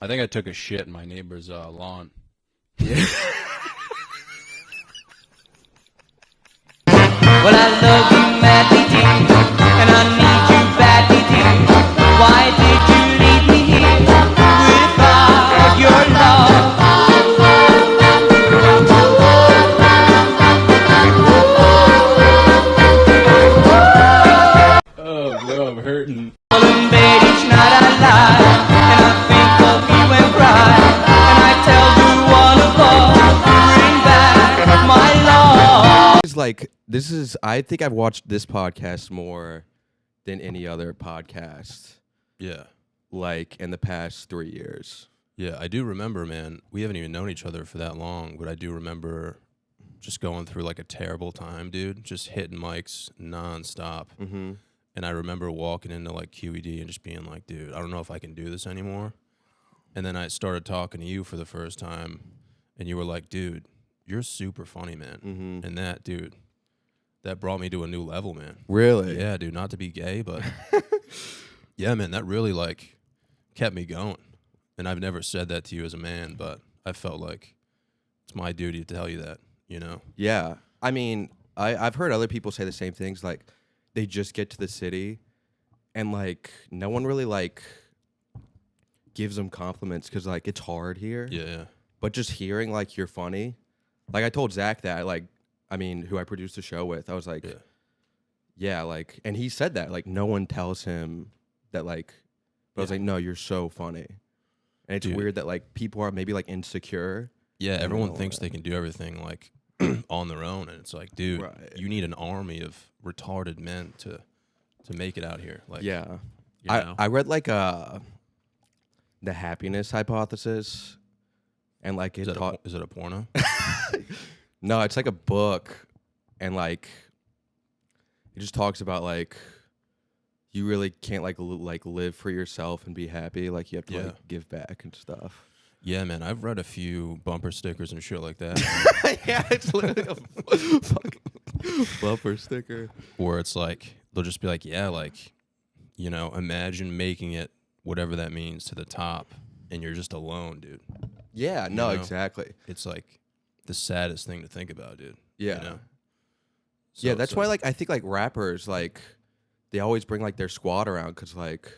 I think I took a shit in my neighbor's lawn. Yeah. Well, I love you madly, dear, and I need you badly, dear. Why did you leave me here without your love? Oh, bro, I'm hurting. Well, in bed each night I lie, and I think of you and cry, and I tell you one of love, bring back my love. I think I've watched this podcast more than any other podcast, Yeah. like, in the past 3 years. Yeah, I do remember, man. We haven't even known each other for that long, but I do remember just going through like a terrible time, dude. Just hitting mics nonstop. Mm-hmm. And I remember walking into like QED and just being like, dude, I don't know if I can do this anymore. And then I started talking to you for the first time, and you were like, dude, you're super funny, man. Mm-hmm. And that, dude, that brought me to a new level, man. Really? Yeah, dude, not to be gay, but yeah, man, that really like kept me going. And I've never said that to you as a man, but I felt like it's my duty to tell you that, you know? Yeah. I mean, I've heard other people say the same things, like, they just get to the city, and, like, no one really, like, gives them compliments, because, like, it's hard here. Yeah. But just hearing, like, you're funny. Like, I told Zach that, like, I mean, who I produced the show with, I was like, yeah, like, and he said that, like, no one tells him that, like, but I was like, no, you're so funny. And it's weird that, like, people are maybe, like, insecure. Yeah, everyone thinks they can do everything, like, on their own, and it's like, dude, you need an army of retarded men to make it out here. Like, yeah. you know? I read, like, the happiness hypothesis, and, like, is it a porno? No, it's like a book, and, like, it just talks about, like, you really can't, like, live for yourself and be happy. Like, you have to, like, give back and stuff. Yeah, man, I've read a few bumper stickers and shit like that. Yeah, it's literally a fucking bumper sticker. Where it's like, they'll just be like, yeah, like, you know, imagine making it, whatever that means, to the top, and you're just alone, dude. Yeah, no, You know? exactly. It's like the saddest thing to think about, dude. Yeah. You know? So Yeah, that's why, like, I think, like, rappers, like, they always bring, like, their squad around, because, like,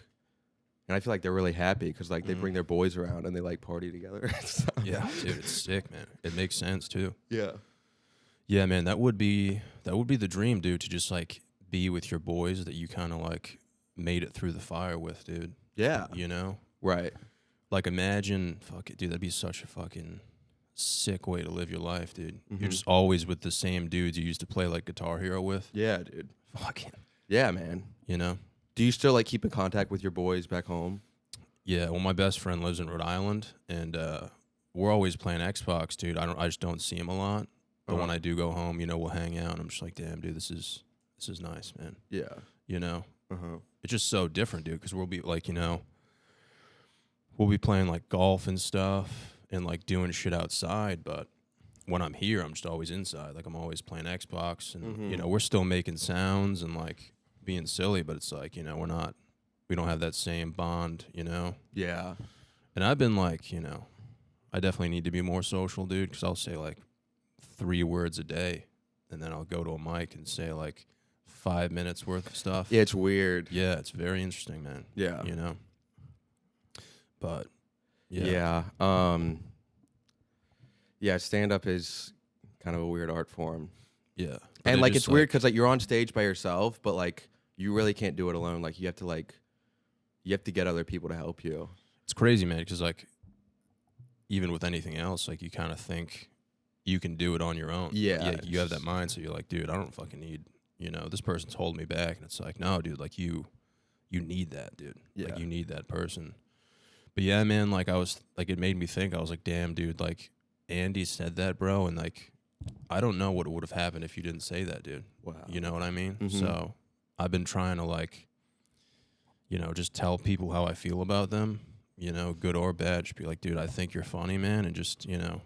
and I feel like they're really happy, because, like, they bring their boys around, and they, like, party together and stuff. Yeah, dude, it's sick, man. It makes sense, too. Yeah. Yeah, man, that would be the dream, dude, to just, like, be with your boys that you kind of, like, made it through the fire with, dude. Yeah. You know? Right. Like, imagine, fuck it, dude, that'd be such a fucking sick way to live your life, dude. Mm-hmm. You're just always with the same dudes you used to play, like, Guitar Hero with. Yeah, dude. Fucking. Yeah, man. You know? Do you still, like, keep in contact with your boys back home? Yeah, well, my best friend lives in Rhode Island, and we're always playing Xbox, dude. I just don't see him a lot. But when I do go home, you know, we'll hang out, and I'm just like, damn, dude, this is nice, man. Yeah. You know? Uh-huh. It's just so different, dude, because we'll be, like, you know, we'll be playing, like, golf and stuff and, like, doing shit outside, but when I'm here, I'm just always inside. Like, I'm always playing Xbox, and, you know, we're still making sounds and, like, being silly, but it's like, you know, we don't have that same bond, you know? Yeah. And I've been like, you know, I definitely need to be more social, dude, because I'll say like 3 words a day, and then I'll go to a mic and say like 5 minutes worth of stuff. Yeah, it's weird. Yeah, it's very interesting, man. Yeah. You know? But, yeah. Yeah, stand-up is kind of a weird art form. Yeah. And, like, it's weird because, like, you're on stage by yourself, but, like, you really can't do it alone. Like, you have to get other people to help you. It's crazy, man, because, like, even with anything else, like, you kind of think you can do it on your own. Yeah. You have that mind, so you're like, dude, I don't fucking need, you know, this person's holding me back. And it's like, no, dude, like, you need that, dude. Yeah. Like, you need that person. But, yeah, man, like, it made me think. I was like, damn, dude, like, Andy said that, bro, and, like, I don't know what would have happened if you didn't say that, dude. Wow. You know what I mean? Mm-hmm. So I've been trying to, like, you know, just tell people how I feel about them, you know, good or bad. Just be like, dude, I think you're funny, man. And just, you know,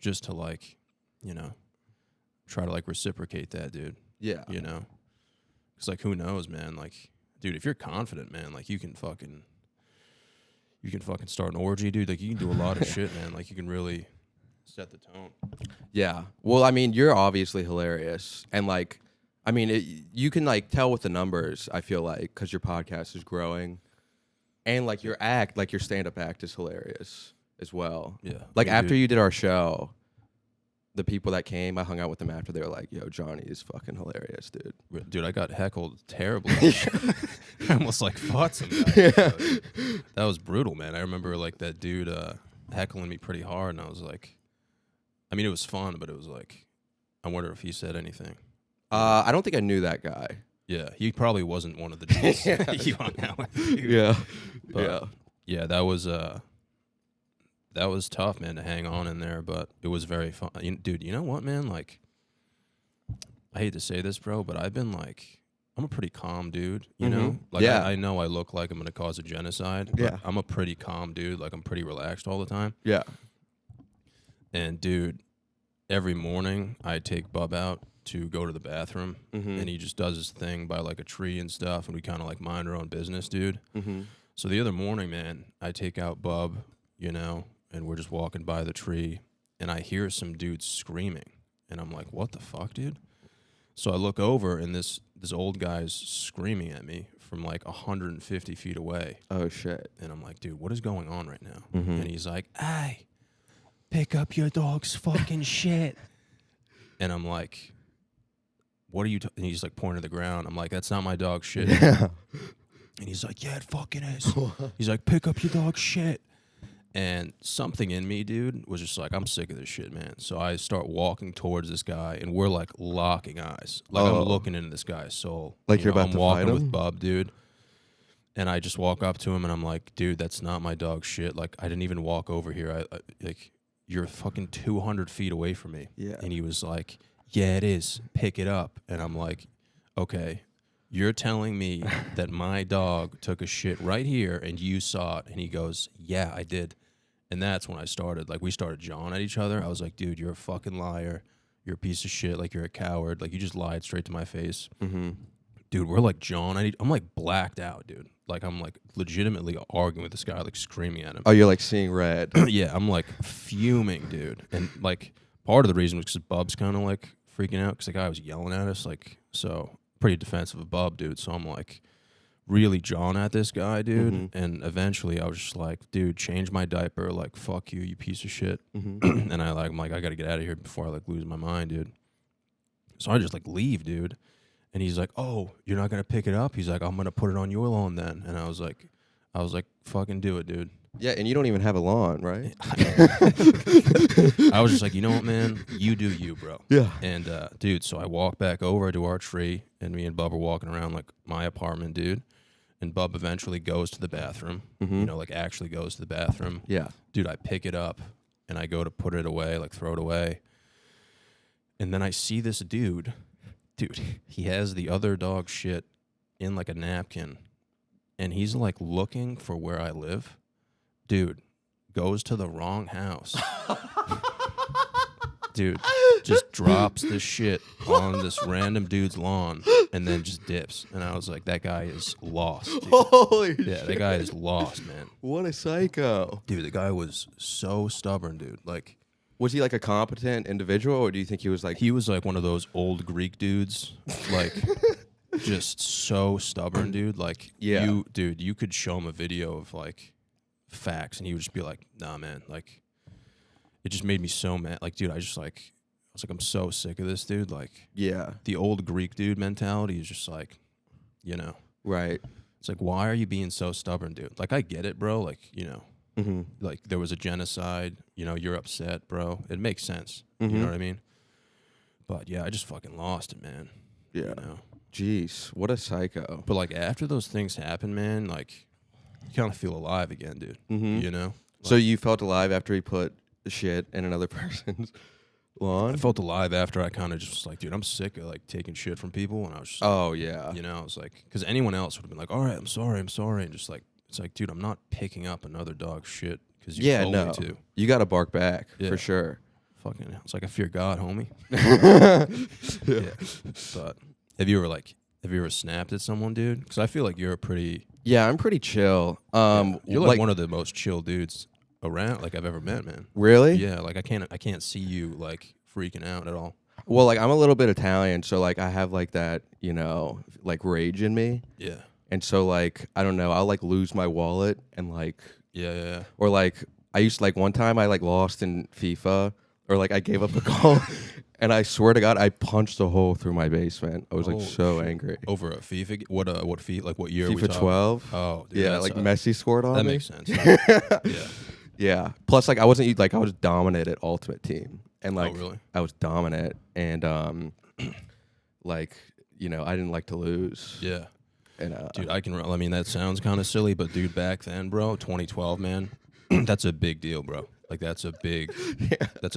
just to, like, you know, try to, like, reciprocate that, dude. Yeah. You know? Because, like, who knows, man? Like, dude, if you're confident, man, like, you can you can fucking start an orgy, dude. Like, you can do a lot of shit, man. Like, you can really set the tone. Yeah. Well, I mean, you're obviously hilarious. And, like, I mean, you can, like, tell with the numbers, I feel like, because your podcast is growing. And, like, your act, like, your stand-up act is hilarious as well. Yeah. Like, Yeah, after dude. you did our show, the people that came, I hung out with them after. They were like, yo, Johnny is fucking hilarious, dude. Dude, I got heckled terribly. I almost, like, fought some guy. That was brutal, man. I remember, like, that dude heckling me pretty hard, and I was like, I mean, it was fun, but it was like, I wonder if he said anything. I don't think I knew that guy. Yeah, he probably wasn't one of the dudes you hung out with. Dude. Yeah. But, yeah, that was tough, man, to hang on in there, but it was very fun. Dude, you know what, man? Like, I hate to say this, bro, but I've been like, I'm a pretty calm dude, you know? Like, Yeah. I know I look like I'm going to cause a genocide, but Yeah. I'm a pretty calm dude. Like, I'm pretty relaxed all the time. Yeah. And, dude, every morning I take Bub out to go to the bathroom, and he just does his thing by, like, a tree and stuff, and we kind of, like, mind our own business, dude. So the other morning, man, I take out Bub, you know, and we're just walking by the tree, and I hear some dude screaming, and I'm like, what the fuck, dude? So I look over, and this old guy's screaming at me from like 150 feet away. Oh, shit. And I'm like, dude, what is going on right now? And he's like, hey, pick up your dog's fucking shit. And I'm like, what are you and he's like pointing to the ground. I'm like, that's not my dog's shit. Yeah. And he's like, yeah, it fucking is. He's like, pick up your dog's shit. And something in me, dude, was just like, I'm sick of this shit, man. So I start walking towards this guy, and we're like locking eyes. Like, I'm looking into this guy's soul. Like, you're about I'm to walking fight with him? Bub, dude. And I just walk up to him, and I'm like, dude, that's not my dog's shit. Like, I didn't even walk over here. I like, you're fucking 200 feet away from me. Yeah. And he was like, yeah, it is. Pick it up. And I'm like, okay. You're telling me that my dog took a shit right here and you saw it. And he goes, yeah, I did. And that's when I started. Like, we started jawing at each other. I was like, dude, you're a fucking liar. You're a piece of shit. Like, you're a coward. Like, you just lied straight to my face. Dude, we're like jawing at each I'm like blacked out, dude. Like, I'm like legitimately arguing with this guy, like screaming at him. Oh, you're like seeing red. Yeah, I'm like fuming, dude. And like, part of the reason was because Bub's kind of like freaking out because the guy was yelling at us. Like, so pretty defensive of Bub, dude. So I'm like really jawing at this guy, dude. And eventually I was just like, dude, change my diaper. Like, fuck you, you piece of shit. And I'm like, I got to get out of here before I like lose my mind, dude. So I just like leave, dude. And he's like, oh, you're not going to pick it up? He's like, I'm going to put it on your lawn then. And I was like, fucking do it, dude. Yeah, and you don't even have a lawn, right? I was just like, you know what, man? You do you, bro. Yeah. And, dude, so I walk back over to our tree, and me and Bub are walking around, like, my apartment, dude. And Bub eventually goes to the bathroom, you know, like, actually goes to the bathroom. Yeah. Dude, I pick it up, and I go to put it away, like, throw it away. And then I see this dude, he has the other dog shit in, like, a napkin, and he's, like, looking for where I live. Dude, goes to the wrong house. Dude, just drops this shit on this random dude's lawn and then just dips. And I was like, that guy is lost, dude. Holy Yeah, that guy is lost, man. What a psycho. Dude, the guy was so stubborn, dude. Like, Was he like a competent individual, or do you think he was like... he was like one of those old Greek dudes, like, just so stubborn, dude. Like, Yeah. you could show him a video of, like, facts, and he would just be like, nah, man, like, it just made me so mad. Like, dude, I was like, I'm so sick of this, dude. Like, Yeah. the old Greek dude mentality is just like, you know, Right. it's like, why are you being so stubborn, dude? Like, I get it, bro. Like, you know, like, there was a genocide, you know, you're upset, bro. It makes sense. You know what I mean? But yeah, I just fucking lost it, man. Yeah. You know? Jeez, what a psycho. But like, after those things happen, man, like, you kind of feel alive again, dude. You know? So you felt alive after he put shit in another person's lawn? I felt alive after I kind of just was like, dude, I'm sick of like taking shit from people. And I was just, Oh, yeah. you know, I was like, because anyone else would have been like, all right, I'm sorry. And just like, it's like, dude, I'm not picking up another dog's shit because you told me to. You got to bark back, Yeah. for sure. Fucking, it's like, I fear God, homie. Yeah. But have you ever snapped at someone, dude? Because I feel like you're a pretty Yeah, I'm pretty chill. You're like one of the most chill dudes around, like I've ever met, man. Really? Yeah, like I can't see you like freaking out at all. Well, like I'm a little bit Italian, so like I have like that, you know, like rage in me. Yeah. And so like I don't know, I'll like lose my wallet and like Yeah. or like I used to, like one time I like lost in FIFA or like I gave up a goal and I swear to God I punched a hole through my basement. I was like Oh, so shit. angry. Over a FIFA? What feet? Like what year? Are we FIFA talking? 12. Oh, dude, Yeah, that's, like Messi scored on that me. makes sense. Yeah. Yeah. Plus, like I wasn't like I was dominant at Ultimate Team, and like really? I was dominant, and like you know I didn't like to lose. Yeah. And Dude, I mean, that sounds kind of silly, but dude, back then, bro, 2012, man, that's a big deal, bro. Like that's a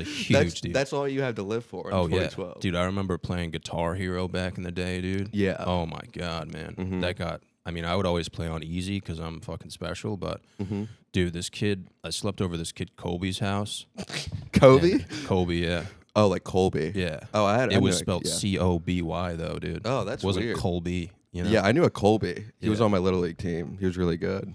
huge deal. That's all you have to live for. In Oh 2012. yeah, dude, I remember playing Guitar Hero back in the day, dude. Yeah. Oh my god, man, that got. I mean, I would always play on easy because I'm fucking special, but dude, this kid, I slept over this kid Colby's house. Kobe. Colby, yeah. Oh, like Colby. Yeah. Oh, I It was knew spelled yeah. Coby though, dude. Oh, that's it wasn't weird. Colby. You know? Yeah, I knew a Colby. He was Yeah. on my little league team. He was really good.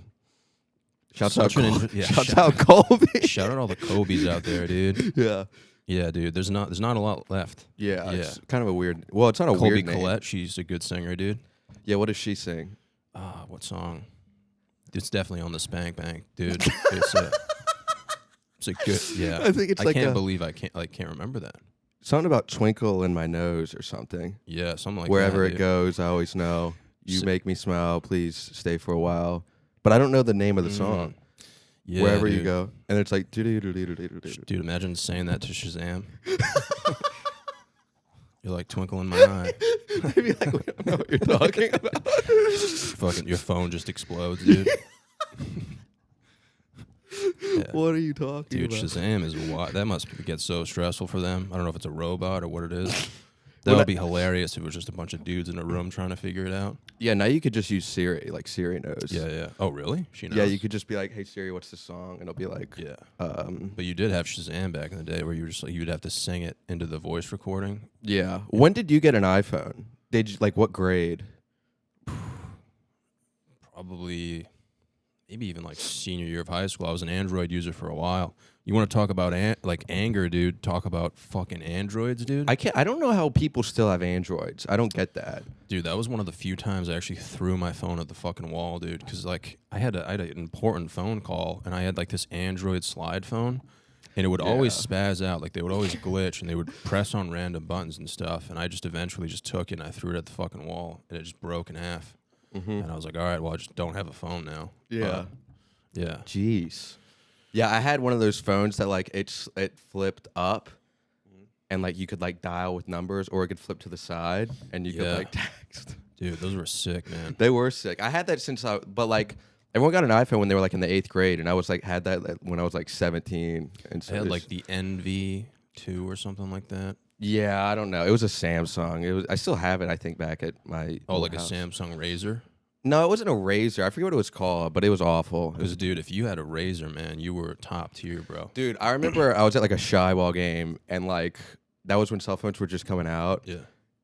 Shouts Such out, an Col- inter- yeah, shouts shout- out Colby. Shout out all the Cobys out there, dude. Yeah. Yeah, dude. There's not a lot left. Yeah. Yeah. It's kind of a weird. Well, it's not a Colby weird name. Collette, she's a good singer, dude. Yeah. What does she sing? What song? It's definitely on the Spank Bank, dude. It's a good. Yeah. I think it's I like can't a- believe I can't remember that. Something about twinkle in my nose or something. Yeah, something like Wherever that, it dude. goes, I always know. You So- make me smile. Please stay for a while. But I don't know the name of the song. Yeah, Wherever you dude. go, and it's like Dude, imagine saying that to Shazam. You're like twinkle in my eye. I'd be like, we don't know what you're talking about. Fucking your phone just explodes, dude. Yeah. What are you talking Dude, about? Shazam is wild. That must get so stressful for them. I don't know if it's a robot or what it is. That Well, would be hilarious if it was just a bunch of dudes in a room trying to figure it out. Yeah, now you could just use Siri. Like Siri knows. Yeah. Oh, really? She knows? Yeah, you could just be like, "Hey Siri, what's the song?" And it'll be like, Yeah. um, But you did have Shazam back in the day where you were just like, you'd have to sing it into the voice recording. yeah. When did you get an iPhone? Did you, like what grade? Probably, maybe even like senior year of high school. I was an Android user for a while. You want to talk about like anger, dude? Talk about fucking Androids, dude. I don't know how people still have Androids. I don't get that. Dude, that was one of the few times I actually threw my phone at the fucking wall, dude. Because like I had an important phone call, and I had like this Android slide phone, and it would always spaz out. Like they would always glitch, and they would press on random buttons and stuff. And I just eventually just took it and I threw it at the fucking wall, and it just broke in half. And I was like, all right, well, I just don't have a phone now. Yeah. Yeah. Jeez. Yeah, I had one of those phones that like it flipped up, and like you could like dial with numbers, or it could flip to the side, and you could Yeah. like text. Dude, those were sick, man. They were sick. I had that but like everyone got an iPhone when they were like in the 8th grade, and I was like had that like, when I was like 17, and so I had it's- like the NV2 or something like that. yeah, I don't know. It was a Samsung. I still have it. I think back at my Oh, old like house. a Samsung Razor? No, it wasn't a Razor. I forget what it was called, but it was awful. It was Because, dude, if you had a Razor, man, you were top tier, bro. Dude, I remember I was at like a shy ball game, and like that was when cell phones were just coming out, Yeah.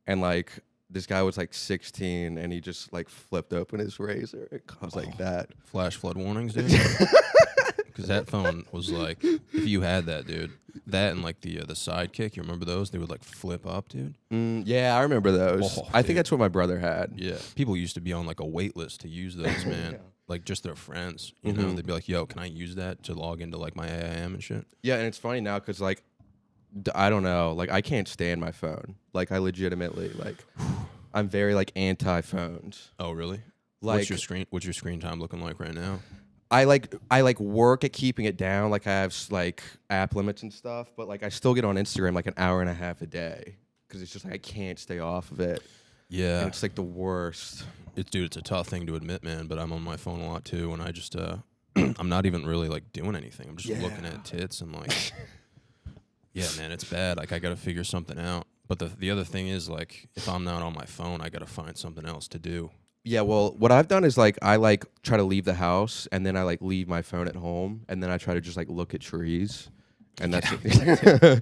and like this guy was like 16, and he just like flipped open his Razor. I was like that. Flash flood warnings, dude. Because that phone was like, if you had that, dude, that and like the Sidekick, you remember those? They would like flip up, dude. Yeah, I remember those. Oh, I think dude. that's what my brother had. Yeah. People used to be on like a wait list to use those, man. Yeah. Like just their friends, you know? They'd be like, yo, can I use that to log into like my AIM and shit? Yeah, and it's funny now because like I don't know, like I can't stand my phone. Like I legitimately like I'm very like anti phones. Oh, really? Like What's your screen time looking like right now? I like work at keeping it down. Like I have like app limits and stuff, but like I still get on Instagram like an hour and a half a day because it's just like I can't stay off of it. Yeah. And it's like the worst. It's a tough thing to admit, man, but I'm on my phone a lot too, and I just I'm not even really like doing anything. I'm just looking at tits and like yeah, man, it's bad. Like I got to figure something out. But the other thing is like if I'm not on my phone, I got to find something else to do. Yeah, well, what I've done is like I like try to leave the house and then I like leave my phone at home and then I try to just like look at trees. And that's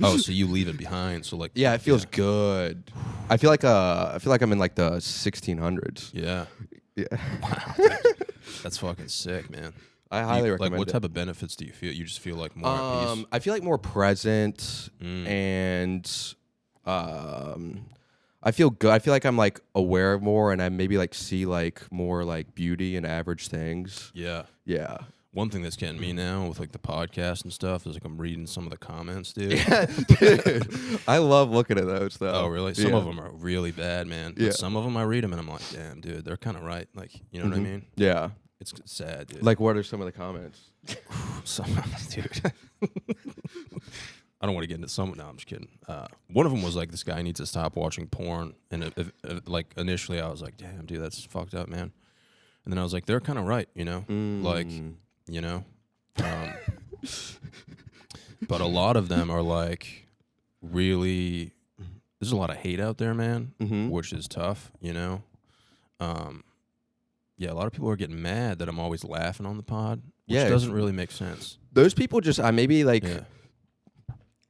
Oh, so you leave it behind. So like yeah, it feels good. I feel like I'm in like the 1600s. Yeah. Yeah. That's fucking sick, man. I highly recommend Like, what it. type of benefits do you feel? You just feel like more at peace? I feel like more present and I feel good. I feel like I'm like aware of more and I maybe like see like more like beauty in average things. Yeah. Yeah. One thing that's getting me now with like the podcast and stuff is like I'm reading some of the comments, dude. Dude, I love looking at those though. Oh, really? Some Yeah. of them are really bad, man. Yeah. But some of them I read them and I'm like, damn, dude, they're kind of right. Like, you know what I mean? Yeah. It's sad, dude. Like, what are some of the comments? Some, dude. I don't want to get into some. No, I'm just kidding. One of them was like, this guy needs to stop watching porn. And like initially, I was like, damn, dude, that's fucked up, man. And then I was like, they're kind of right, you know, like, you know. But a lot of them are like really. There's a lot of hate out there, man, which is tough, you know. Yeah, a lot of people are getting mad that I'm always laughing on the pod, which doesn't really make sense. Those people just, I maybe like, Yeah.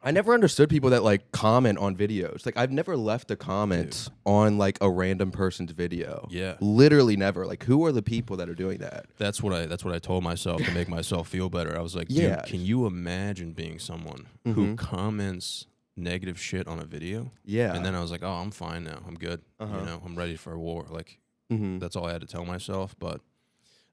I never understood people that like comment on videos. Like, I've never left a comment on like a random person's video. Yeah. Literally never. Like, who are the people that are doing that? That's what I told myself to make myself feel better. I was like, dude, Yeah. can you imagine being someone who comments negative shit on a video? Yeah. And then I was like, oh, I'm fine now. I'm good. You know, I'm ready for a war. Like, that's all I had to tell myself. But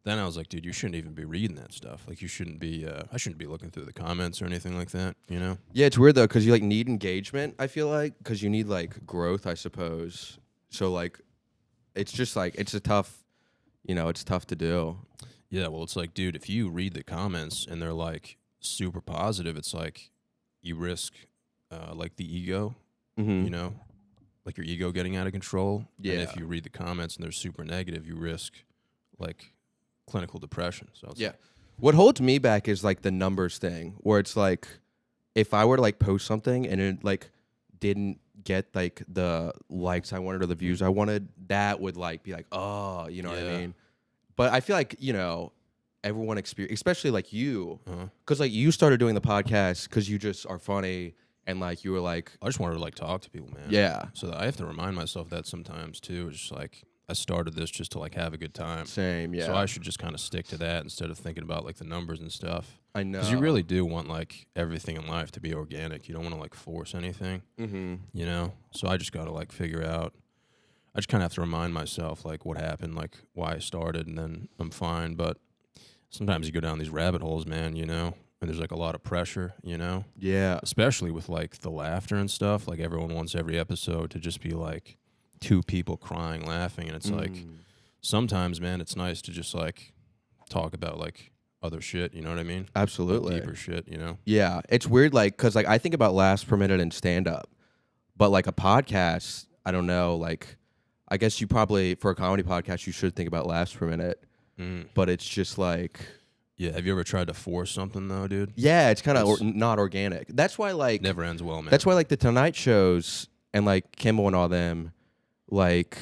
then I was like, dude, you shouldn't even be reading that stuff. Like, you shouldn't be, I shouldn't be looking through the comments or anything like that, you know? Yeah, it's weird though, because you like need engagement, I feel like, because you need like growth, I suppose. So like, it's just like, it's a tough, you know, it's tough to do. Yeah, well, it's like, dude, if you read the comments and they're like super positive, it's like you risk like the ego, you know, like your ego getting out of control. Yeah. And if you read the comments and they're super negative, you risk like clinical depression. So it's like, What holds me back is like the numbers thing, where it's like, if I were to like post something and it like didn't get like the likes I wanted or the views I wanted, that would like be like, oh, you know what I mean? But I feel like, you know, everyone experience, especially like you, because like you started doing the podcast because you just are funny and like you were like, I just wanted to like talk to people, man. yeah, So I have to remind myself that sometimes too. It's just like I started this just to like have a good time. same, yeah. So I should just kind of stick to that instead of thinking about like the numbers and stuff. I know. Because you really do want like everything in life to be organic. You don't want to like force anything, you know? So I just got to like figure out. I just kind of have to remind myself like what happened, like why I started, and then I'm fine. But sometimes you go down these rabbit holes, man, you know? And there's like a lot of pressure, you know? Yeah. Especially with like the laughter and stuff. Like everyone wants every episode to just be like two people crying, laughing. And it's like sometimes, man, it's nice to just like talk about like other shit, you know what I mean? Absolutely. Like, deeper shit, you know? Yeah, it's weird, like, because like I think about laughs per minute and stand up, but like a podcast, I don't know. Like, I guess you probably for a comedy podcast you should think about laughs per minute, but it's just like, Yeah, have you ever tried to force something though, dude? yeah, it's kind of not organic. That's why like Never ends well, man. that's why like the Tonight shows and like Kimmel and all them, like,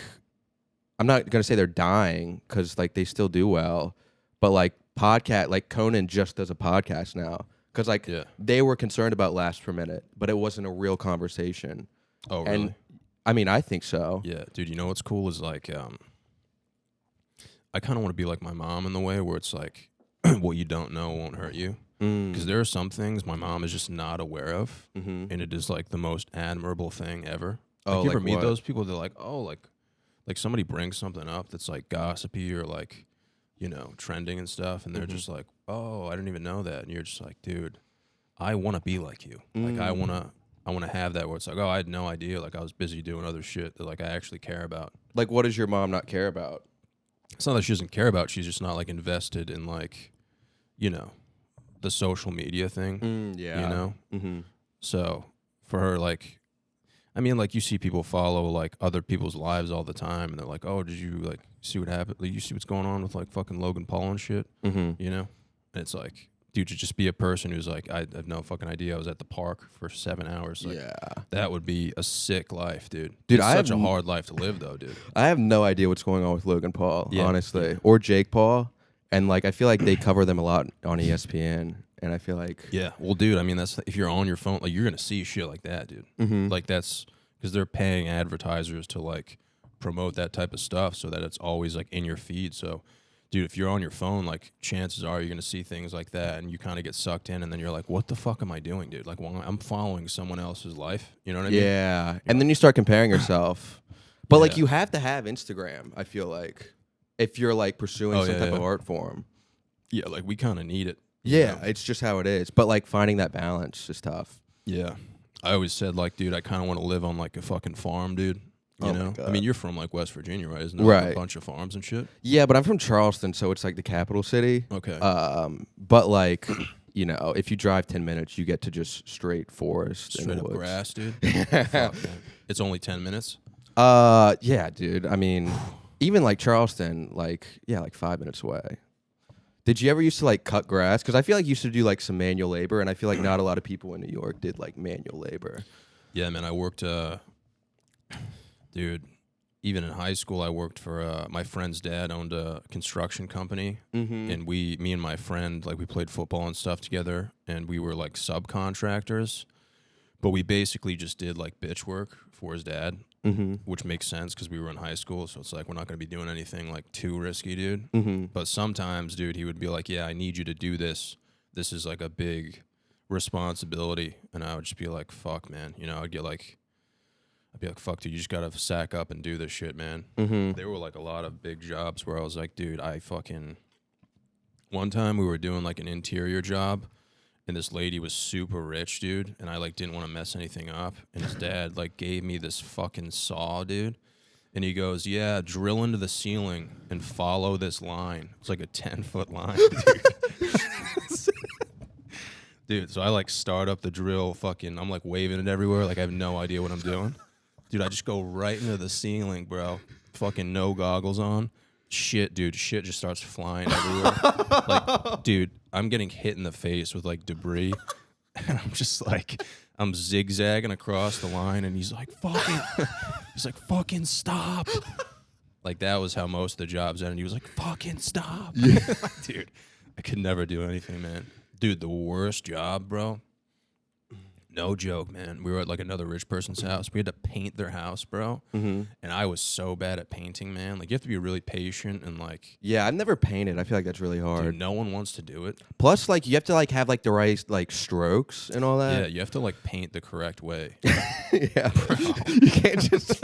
I'm not gonna say they're dying because like they still do well, but like podcast, like Conan just does a podcast now because like they were concerned about laughs per minute, but it wasn't a real conversation. Oh, really? And I mean, I think so. Yeah, dude, you know what's cool is like I kind of want to be like my mom in the way where it's like what you don't know won't hurt you. Because there are some things my mom is just not aware of, and it is like the most admirable thing ever. Oh, like, you ever like meet what? those people? They're like, oh, like somebody brings something up that's like gossipy or like, you know, trending and stuff, and they're just like, oh, I didn't even know that, and you're just like, dude, I want to be like you. Like I wanna have that where it's like, oh, I had no idea. Like I was busy doing other shit that like I actually care about. Like, what does your mom not care about? It's not that she doesn't care about. She's just not like invested in like, you know, the social media thing. Yeah. You know? So for her, like, I mean, like you see people follow like other people's lives all the time, and they're like, oh, did you like see what happened? Like, you see what's going on with like fucking Logan Paul and shit? You know? And it's like, dude, to just be a person who's like, I have no fucking idea. I was at the park for 7 hours. Like, that would be a sick life, dude. Dude, it's I such have a hard life to live, though, dude. I have no idea what's going on with Logan Paul, Yeah. honestly, or Jake Paul. And like, I feel like they cover them a lot on ESPN, and I feel like, Yeah, well, dude, I mean, that's if you're on your phone, like you're gonna see shit like that, dude. Like that's because they're paying advertisers to like promote that type of stuff, so that it's always like in your feed. So, dude, if you're on your phone, like chances are you're gonna see things like that, and you kind of get sucked in, and then you're like, what the fuck am I doing, dude? Like, well, I'm following someone else's life. You know what I mean? Yeah, and then you start comparing yourself. But like Yeah. you have to have Instagram, I feel like, if you're like pursuing Oh, some yeah, type yeah. of art form. Yeah, like we kind of need it. you Yeah, know? it's just how it is. But like finding that balance is tough. Yeah. I always said, like, dude, I kind of want to live on like a fucking farm, dude. You Oh my know? I God. mean, you're from like West Virginia, right? Isn't there like, Right. a bunch of farms and shit? Yeah, but I'm from Charleston, so it's like the capital city. Okay. But like, you know, if you drive 10 minutes, you get to just straight forest Straight and up woods. grass, dude. Fuck, man. It's only 10 minutes. Yeah, dude. I mean, even like Charleston, like, yeah, like 5 minutes away. Did you ever used to like cut grass? Because I feel like you used to do like some manual labor, and I feel like not a lot of people in New York did like manual labor. Yeah, man. I worked, dude, even in high school, I worked for my friend's dad owned a construction company. Mm-hmm. And me and my friend, like, we played football and stuff together, and we were like subcontractors. But we basically just did like bitch work for his dad, Mm-hmm. which makes sense because we were in high school. So it's like, we're not going to be doing anything like too risky, dude. Mm-hmm. But sometimes, dude, he would be like, yeah, I need you to do this. This is like a big responsibility. And I would just be like, fuck, man. You know, I'd be like, fuck, dude, you just got to sack up and do this shit, man. Mm-hmm. There were like a lot of big jobs where I was like, dude, one time we were doing like an interior job, and this lady was super rich, dude, and I like didn't want to mess anything up, and his dad like gave me this fucking saw, dude, and he goes, yeah, drill into the ceiling and follow this line. It's like a 10-foot line, dude. Dude, so I like start up the drill, fucking, I'm like waving it everywhere, like I have no idea what I'm doing. Dude, I just go right into the ceiling, bro. Fucking no goggles on. Shit, dude, shit just starts flying everywhere. Like, dude, I'm getting hit in the face with like debris. And I'm just like, I'm zigzagging across the line, and he's like, fucking stop. Like, that was how most of the jobs ended. He was like, fucking stop. Like, dude, I could never do anything, man. Dude, the worst job, bro. No joke, man. We were at like another rich person's house. We had to paint their house, bro. Mm-hmm. And I was so bad at painting, man. Like, you have to be really patient and like, Yeah, I've never painted. I feel like that's really hard. dude, no one wants to do it. Plus, like, you have to like have like the right like strokes and all Yeah, that. you have to like paint the correct way. Yeah, you can't just.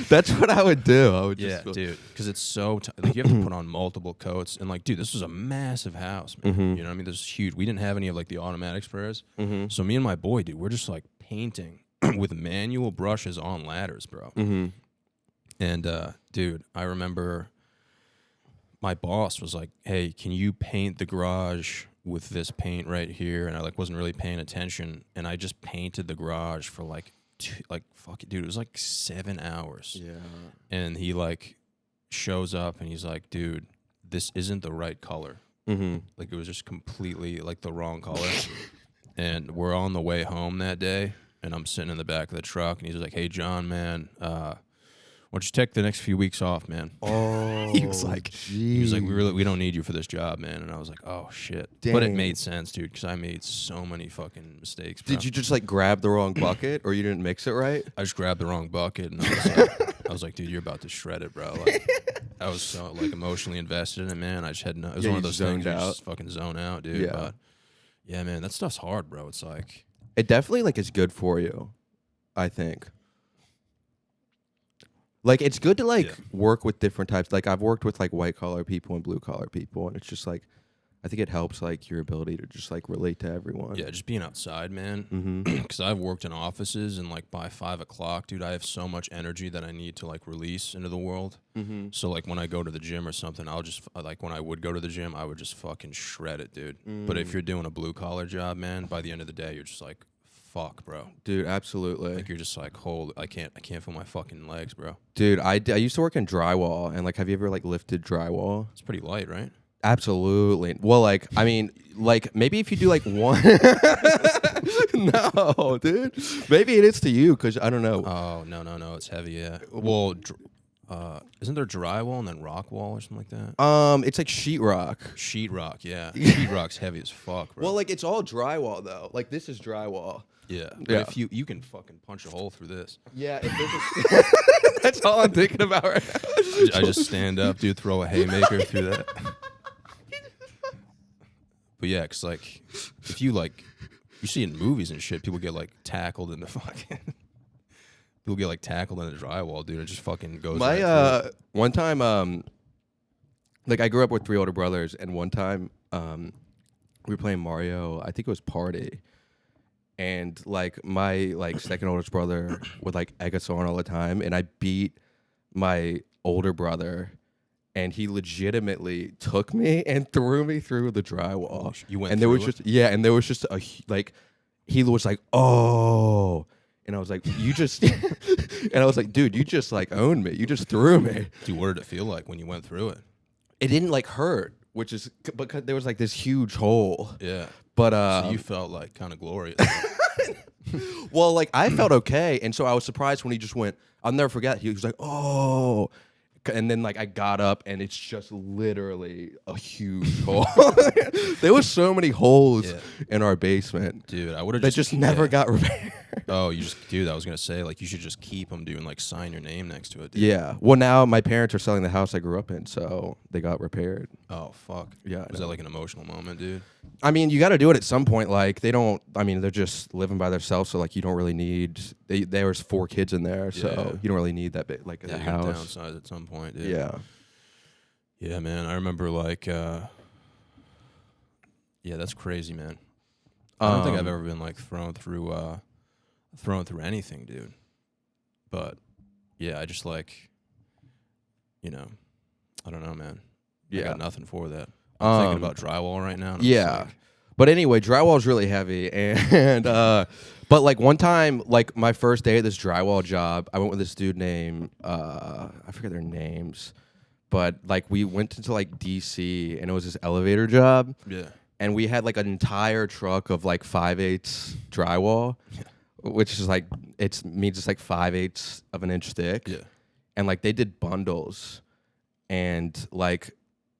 That's what I would do. I would Yeah, just. dude, because it's so like you have to put on multiple coats, and like, dude, this was a massive house, man. Mhm. You know what I mean? This is huge. We didn't have any of like the automatic sprayers, Mm-hmm. so me and my boy, dude, we're just like painting with manual brushes on ladders, bro. Mm-hmm. And dude, I remember my boss was like, "Hey, can you paint the garage with this paint right here?" And I like wasn't really paying attention, and I just painted the garage for like fuck it, dude, it was like 7 hours. Yeah. And he like shows up and he's like, dude, this isn't the right color. Mm-hmm. Like, it was just completely like the wrong color. And we're on the way home that day, and I'm sitting in the back of the truck, and he's like, hey, John, man, why don't you take the next few weeks off, man? Oh, He was like, we don't need you for this job, man. And I was like, oh shit. But it Dang. made sense, dude, because I made so many fucking mistakes, bro. Did you just like grab the wrong bucket, or you didn't mix it right? I just grabbed the wrong bucket, and I was like, dude, you're about to shred it, bro. Like, I was so like emotionally invested in it, man. I just had no. It was Yeah, one of you those things zoned where you out. just fucking zone out, dude. Yeah. But yeah, man, that stuff's hard, bro. It's like, It definitely like is good for you, I think. Like, it's good to like Yeah. work with different types. Like, I've worked with like white collar people and blue collar people, and it's just like, I think it helps like your ability to just like relate to everyone. yeah, just being outside, man. Mm-hmm. Because I've worked in offices, and like by 5 o'clock, dude, I have so much energy that I need to like release into the world. Mm-hmm. So like when I go to the gym or something, I'll just like when I would go to the gym, I would just fucking shred it, dude. But if you're doing a blue collar job, man, by the end of the day, you're just like, fuck, bro. Dude, absolutely. Like, you're just like, hold, I can't feel my fucking legs, bro. Dude, I used to work in drywall, and like, have you ever like lifted drywall? It's pretty light, right? Absolutely. Well, like, I mean, like, maybe if you do like one. No, dude. Maybe it is to you, because I don't know. Oh, no, it's heavy, yeah. Well, isn't there drywall and then rock wall or something like that? It's like sheetrock. Sheetrock, yeah. Sheetrock's heavy as fuck, bro. Well, like, it's all drywall though. Like, this is drywall. yeah. But Yeah. if you can fucking punch a hole through this. Yeah. If That's all I'm thinking about right now. I just stand up, dude, throw a haymaker through that. But yeah, cause like if you like, you see in movies and shit, people get like tackled in the fucking. People get like tackled in the drywall, dude. It just fucking goes. My one time, like I grew up with 3 older brothers, and one time, we were playing Mario. I think it was Party, and like my like second oldest brother would like egg us on all the time, and I beat my older brother, and he legitimately took me and threw me through the drywall. You went, and there was through just and there was just a like, he was like, oh. And I was like, you just, and I was like, dude, you just like owned me. You just threw me. Dude, what did it feel like when you went through it? It didn't like hurt, which is because there was like this huge hole. Yeah. But so you felt like kind of glorious. well, like I felt okay, and so I was surprised when he just went. I'll never forget. He was like, oh. And then like I got up and it's just literally a huge hole. There was so many holes in our basement, dude. I would have just never got repaired. Oh, you just, dude. I was gonna say like you should just keep them, dude, and like sign your name next to it. Dude. Yeah. Well, now my parents are selling the house I grew up in, so they got repaired. Oh fuck. Yeah. Was that like an emotional moment, dude? I mean, you got to do it at some point. Like they don't. I mean, they're just living by themselves, so like you don't really need. There was 4 kids in there, so you don't really need that big like a house. Downsize at some point, dude. Yeah. Yeah, man. I remember like. Yeah, that's crazy, man. I don't think I've ever been like thrown through anything, dude. But yeah, I just like, I don't know, man. I got nothing for that. I'm thinking about drywall right now. Yeah. But anyway, drywall is really heavy, and but like one time, like my first day at this drywall job, I went with this dude named I forget their names, but like we went into like DC, and it was this elevator job. Yeah. And we had like an entire truck of like 5/8 drywall, which is like means it's like 5/8 of an inch thick. Yeah. And like they did bundles, and like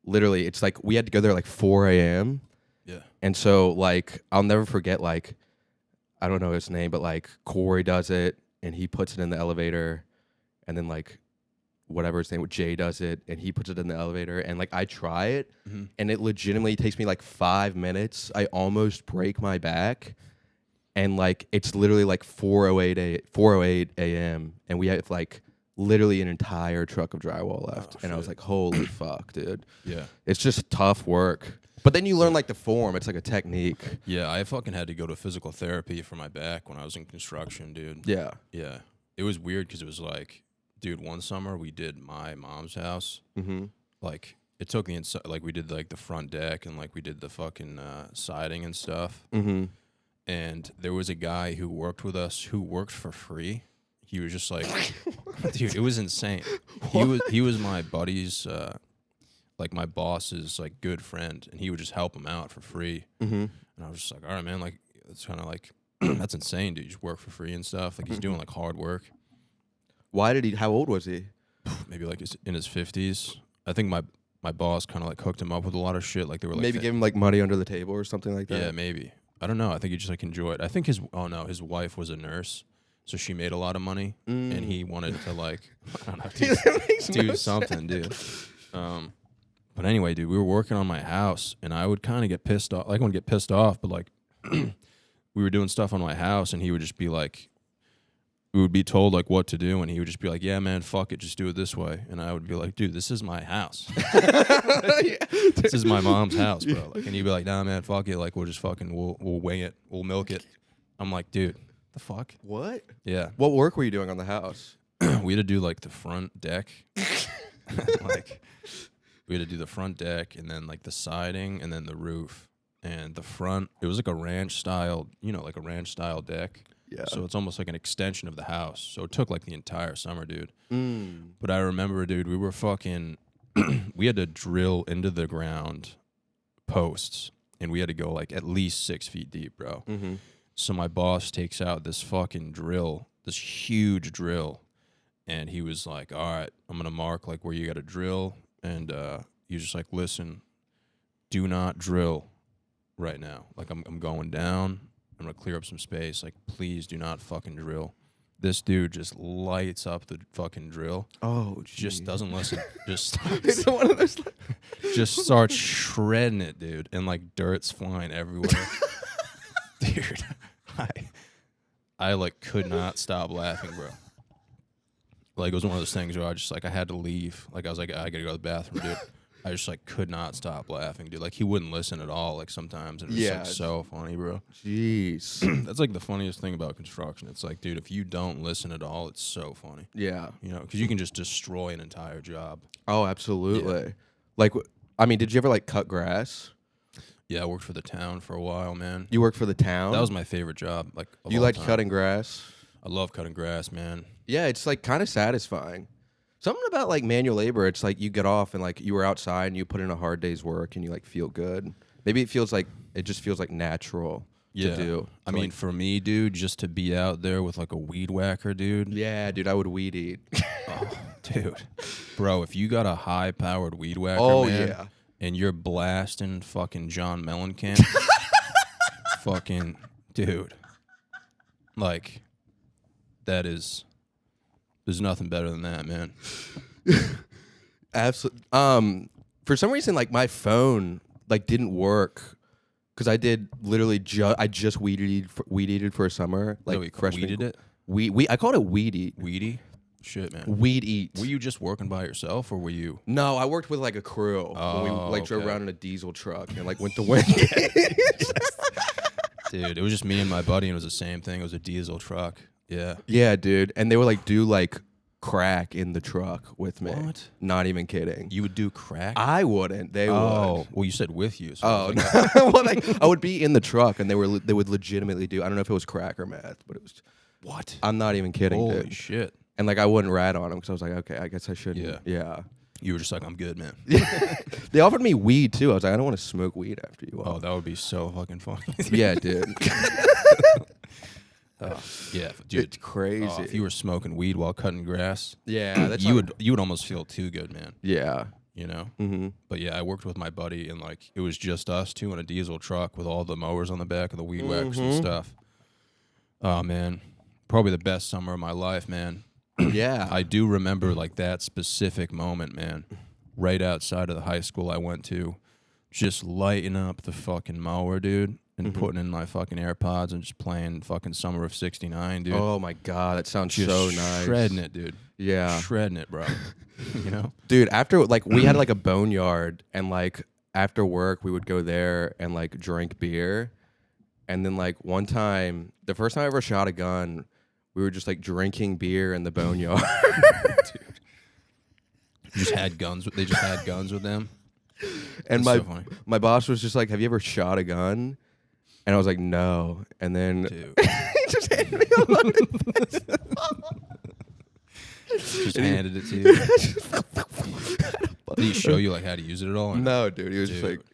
literally it's like we had to go there like 4 a.m. Yeah. And so like I'll never forget, like I don't know his name, but like Corey does it and he puts it in the elevator, and then like whatever his name, Jay does it and he puts it in the elevator, and like I try it and it legitimately takes me like 5 minutes. I almost break my back, and like it's literally like 4:08 a.m. and we have like literally an entire truck of drywall left. And I was like, holy fuck, dude. Yeah. It's just tough work. But then you learn like the form. It's like a technique. Yeah, I fucking had to go to physical therapy for my back when I was in construction, dude. Yeah. Yeah. It was weird because it was like, dude, one summer we did my mom's house. Mm-hmm. Like, it took the inside, like, we did like the front deck and like we did the fucking siding and stuff. Mm-hmm. And there was a guy who worked with us who worked for free. He was just like, dude, it was insane. He was my buddy's, like my boss's like good friend, and he would just help him out for free. Mm-hmm. And I was just like, all right, man, like it's kind of like that's insane, dude. You just work for free and stuff. Like he's doing like hard work. Why did he? How old was he? Maybe like in his 50s. I think my boss kind of like hooked him up with a lot of shit. Like they were like Maybe give him like money under the table or something like that. Yeah, maybe. I don't know. I think he just like enjoyed. I think his wife was a nurse, so she made a lot of money, and he wanted to like I don't know, do something, dude. But anyway, dude, we were working on my house, and I would kind of get pissed off. Like, I wouldn't get pissed off, but like we were doing stuff on my house, and he would just be like, we would be told like what to do, and he would just be like, yeah, man, fuck it, just do it this way. And I would be like, dude, this is my house. This is my mom's house, bro. Like, and he'd be like, nah, man, fuck it. Like, we'll just fucking, we'll wing it. We'll milk it. I'm like, dude, the fuck? What? Yeah. What work were you doing on the house? We had to do like the front deck. Like, we had to do the front deck, and then like the siding, and then the roof. And the front, it was like a ranch style, like a ranch style deck. Yeah. So it's almost like an extension of the house. So it took like the entire summer, dude. But I remember, dude, we were fucking, we had to drill into the ground posts, and we had to go like at least 6 feet deep, bro. Mm-hmm. So my boss takes out this fucking drill, this huge drill, and he was like, all right, I'm going to mark like where you got to drill. And he was just like, listen, do not drill right now. Like I'm going down. I'm going to clear up some space. Like, please do not fucking drill. This dude just lights up the fucking drill. Oh, Just doesn't listen. Just It's starts, one of those. just starts shredding it, dude, and like dirt's flying everywhere. Dude, I like could not stop laughing, bro. Like it was one of those things where I just like I had to leave. Like I was like I gotta go to the bathroom, dude. I just like could not stop laughing, dude. Like he wouldn't listen at all. Like sometimes, and it was Yeah. like so funny, bro. Jeez. That's like the funniest thing about construction. It's like, dude, if you don't listen at all, it's so funny. Yeah. You know, because you can just destroy an entire job. Oh, absolutely. Like, I mean, did you ever like cut grass? Yeah, I worked for the town for a while, man. You worked for the town. That was my favorite job. Like of You all liked time. cutting grass? I love cutting grass, man. Yeah, it's like kind of satisfying. Something about like manual labor. It's like you get off and like you were outside and you put in a hard day's work and you like feel good. Maybe it just feels like natural to do. I mean, for me, dude, just to be out there with like a weed whacker, dude. Yeah, dude, I would weed eat. Oh, dude, bro, if you got a high-powered weed whacker, Oh, man, yeah. and you're blasting fucking John Mellencamp, fucking dude, like that is. There's nothing better than that, man. Absolutely. For some reason, like my phone like didn't work because I did literally I just weed eated for a summer. Like we freshman. weeded it? I called it weed eat. Weedy? Shit, man. Weed eat. Were you just working by yourself, or were you? No, I worked with like a crew when we Oh, like drove okay. around in a diesel truck and like went to win. Dude, it was just me and my buddy, and it was the same thing. It was a diesel truck. Yeah. Yeah, dude. And they would like do like crack in the truck with me. What? Not even kidding. You would do crack? I wouldn't. They Oh, would. well, you said with you. So I Oh was like, no! Well, like I would be in the truck, and they would legitimately do. I don't know if it was crack or meth, but it was. what? I'm not even kidding, Holy dude. shit. And like I wouldn't rat on them because I was like, okay, I guess I shouldn't. Yeah. Yeah. You were just like, I'm good, man. They offered me weed too. I was like, I don't want to smoke weed after you. Oh, that would be so fucking funny. Yeah, dude. Yeah, dude. It's crazy. Oh, if you were smoking weed while cutting grass, Yeah, that's you not- would almost feel too good, man. Yeah. You know? Mm-hmm. But yeah, I worked with my buddy, and like it was just us two in a diesel truck with all the mowers on the back of the weed whackers and stuff. Oh man, probably the best summer of my life, man. Yeah. I do remember like that specific moment, man. Right outside of the high school I went to, just lighting up the fucking mower, dude, and putting in my fucking AirPods and just playing fucking Summer of '69, dude. Oh my god, that sounds just so nice. shredding it, dude. Yeah. Shredding it, bro. You know? Dude, after like we had like a boneyard and like after work we would go there and like drink beer. And then like one time, the first time I ever shot a gun, we were just like drinking beer in the boneyard. Dude. Just had guns. They just had guns with them. And That's so funny. my boss was just like, "Have you ever shot a gun?" And I was like, "No." And then Dude. he just handed me a loaded Just handed it to you. Did he show you like how to use it at all? or No, dude. He was just Dude. like,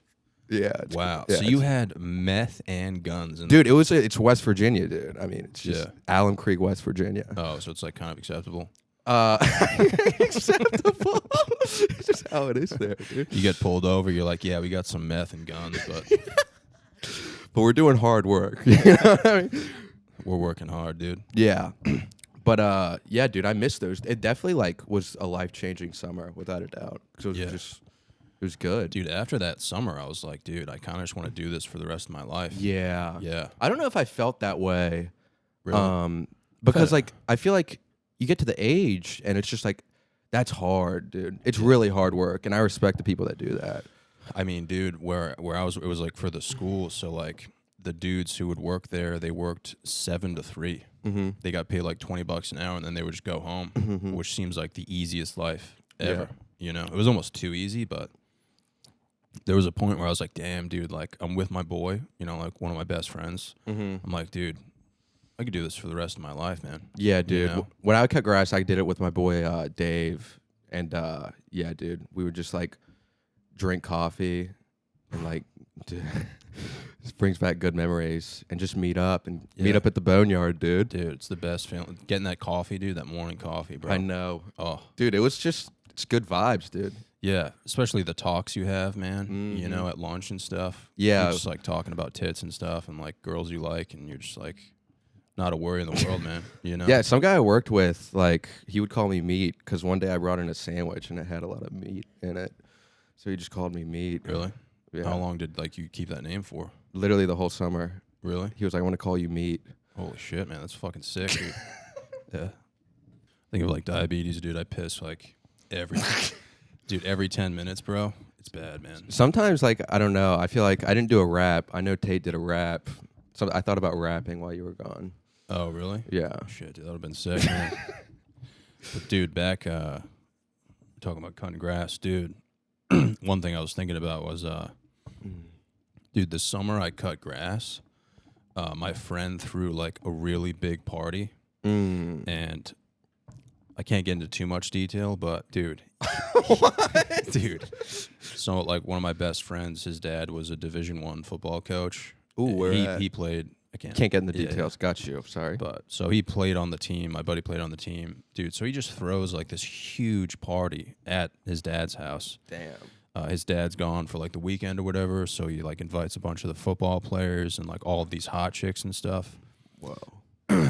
"Yeah." it's- Wow. yeah, So you it's- had meth and guns. And dude, it's West Virginia, dude. I mean, it's just Yeah. Alum Creek, West Virginia. Oh, so it's like kind of acceptable. Acceptable. It's just how it is there, dude. You get pulled over. You're like, yeah, we got some meth and guns, but But we're doing hard work. You know what I mean? we're working hard, dude. Yeah. But yeah, dude, I miss those. It definitely like was a life-changing summer without a doubt. Cuz it was Yeah. just it was good. Dude, after that summer, I was like, dude, I kind of just want to do this for the rest of my life. Yeah. Yeah. I don't know if I felt that way. Really? Because like I feel like you get to the age and it's just like that's hard, dude. It's really hard work and I respect the people that do that. I mean, dude, where I was, it was like for the school. So like the dudes who would work there, they worked 7 to 3. Mm-hmm. They got paid like $20 an hour, and then they would just go home, which seems like the easiest life Yeah. ever. You know, it was almost too easy, but there was a point where I was like, damn, dude, like I'm with my boy, you know, like one of my best friends. Mm-hmm. I'm like, dude, I could do this for the rest of my life, man. Yeah, dude. know? When I would cut grass, I did it with my boy Dave, and yeah, dude, we would just like drink coffee and like this brings back good memories and just meet up Yeah. at the boneyard, dude. Dude, it's the best feeling. Getting that coffee, dude, that morning coffee, bro. I know, Oh, dude. It's good vibes, dude. yeah, especially the talks you have, man. You Mhm. know, at lunch and stuff. Yeah. You're just like talking about tits and stuff and like girls you like, and you're just like, not a worry in the world, man. You know? Yeah, some guy I worked with, like, he would call me meat because one day I brought in a sandwich and it had a lot of meat in it. So he just called me meat. Really? Yeah. How long did like you keep that name for? Literally the whole summer. Really? He was like, I want to call you meat. Holy shit, man. That's fucking sick, dude. Yeah. Think of like diabetes, dude. I piss like every 10 minutes, bro. It's bad, man. Sometimes, like, I don't know. I feel like I didn't do a rap. I know Tate did a rap. So I thought about rapping while you were gone. Oh, really? Yeah. Shit, dude, that would have been sick, man. But dude, back talking about cutting grass, dude. One thing I was thinking about was dude, this summer I cut grass. My friend threw like a really big party. And I can't get into too much detail, but dude, dude. So like one of my best friends, his dad was a Division I football coach. Ooh, where at? He played. I can't Can't get in the yeah, details. Got you. Sorry. but so he played on the team. My buddy played on the team, dude. So he just throws like this huge party at his dad's house. Damn. His dad's gone for like the weekend or whatever, so he like invites a bunch of the football players and like all of these hot chicks and stuff. Whoa.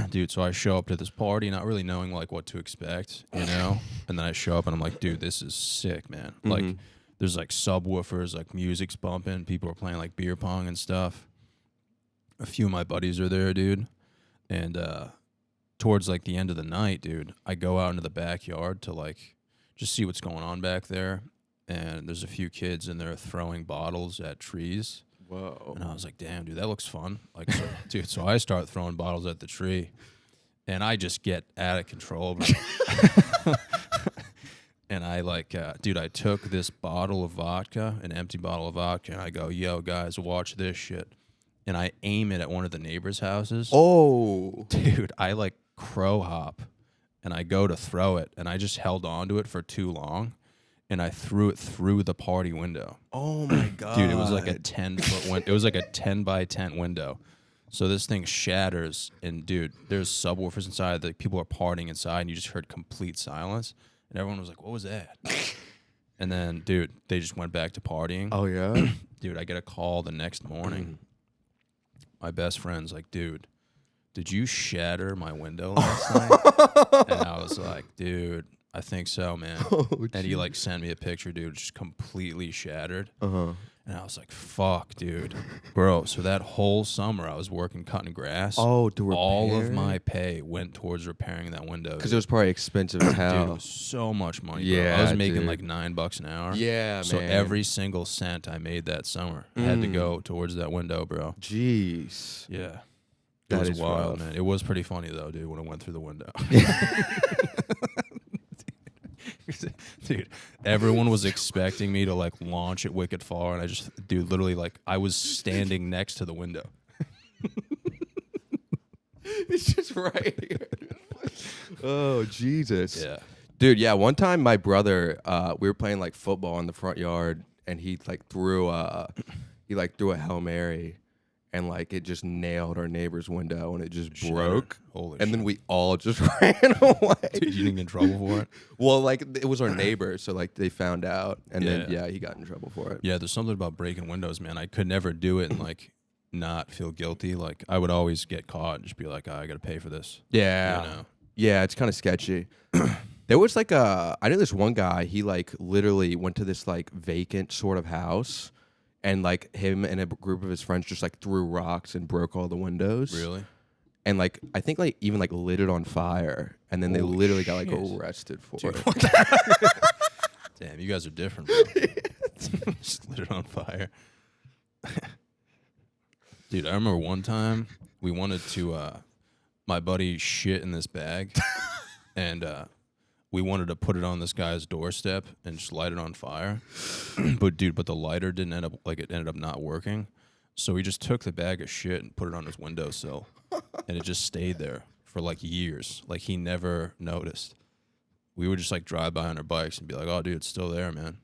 Dude, so I show up to this party not really knowing like what to expect, you know? And then I show up and I'm like, dude, this is sick, man. Like there's like subwoofers, like music's bumping, people are playing like beer pong and stuff. A few of my buddies are there, dude. And towards like the end of the night, dude, I go out into the backyard to like just see what's going on back there. And there's a few kids in there throwing bottles at trees. Whoa. And I was like, damn, dude, that looks fun. Like, so, dude, so I start throwing bottles at the tree. And I just get out of control, bro. And I like, dude, I took this bottle of vodka, an empty bottle of vodka, and I go, yo, guys, watch this shit. And I aim it at one of the neighbors' houses. Oh. Dude, I like crow hop. And I go to throw it. And I just held on to it for too long. And I threw it through the party window. Oh my god. Dude, it was like a 10-foot window. It was like a 10 by 10 window. So this thing shatters, and dude, there's subwoofers inside. The people are partying inside, and you just heard complete silence. And everyone was like, "What was that?" And then, dude, they just went back to partying. Oh yeah. Dude, I get a call the next morning. My best friend's like, "Dude, did you shatter my window last night?" And I was like, "Dude, I think so, man." And he like sent me a picture, dude, just completely shattered. And I was like, fuck, dude. Bro, so that whole summer I was working cutting grass. Oh, to repair? All of my pay went towards repairing that window. Because it was probably expensive as hell. Dude, it was so much money, bro. Yeah, I was making dude. like $9 an hour. Yeah, so man. every single cent I made that summer had to go towards that window, bro. Jeez. Yeah. It That was is wild, rough. man. It was pretty funny, though, dude, when it went through the window. Dude, everyone was expecting me to like launch it wicked far, and I just, dude, literally, like, I was standing next to the window. It's just right here. Oh, Jesus. Yeah. Dude, yeah, one time my brother, we were playing like football in the front yard, and he threw a Hail Mary, and like it just nailed our neighbor's window, and it just broke. Holy and shit. then we all just ran away. Dude, you didn't get in trouble for it? Well, like it was our neighbor, so like they found out, and then Yeah. he got in trouble for it. Yeah, there's something about breaking windows, man. I could never do it and like not feel guilty. Like I would always get caught and just be like, I gotta pay for this. Yeah. You know? Yeah, it's kind of sketchy. There was like I know this one guy, he like literally went to this like vacant sort of house, and like him and a group of his friends just like threw rocks and broke all the windows. Really? And like I think like even like lit it on fire, and then they Holy literally got like shit. arrested for Dude, it. what the- Damn, you guys are different, bro. Just lit it on fire. Dude, I remember one time we wanted to, my buddy shit in this bag, and we wanted to put it on this guy's doorstep and just light it on fire. But the lighter didn't end up, like it ended up not working. So we just took the bag of shit and put it on his windowsill, and it just stayed there for like years. Like he never noticed. We would just like drive by on our bikes and be like, "Oh, dude, it's still there, man."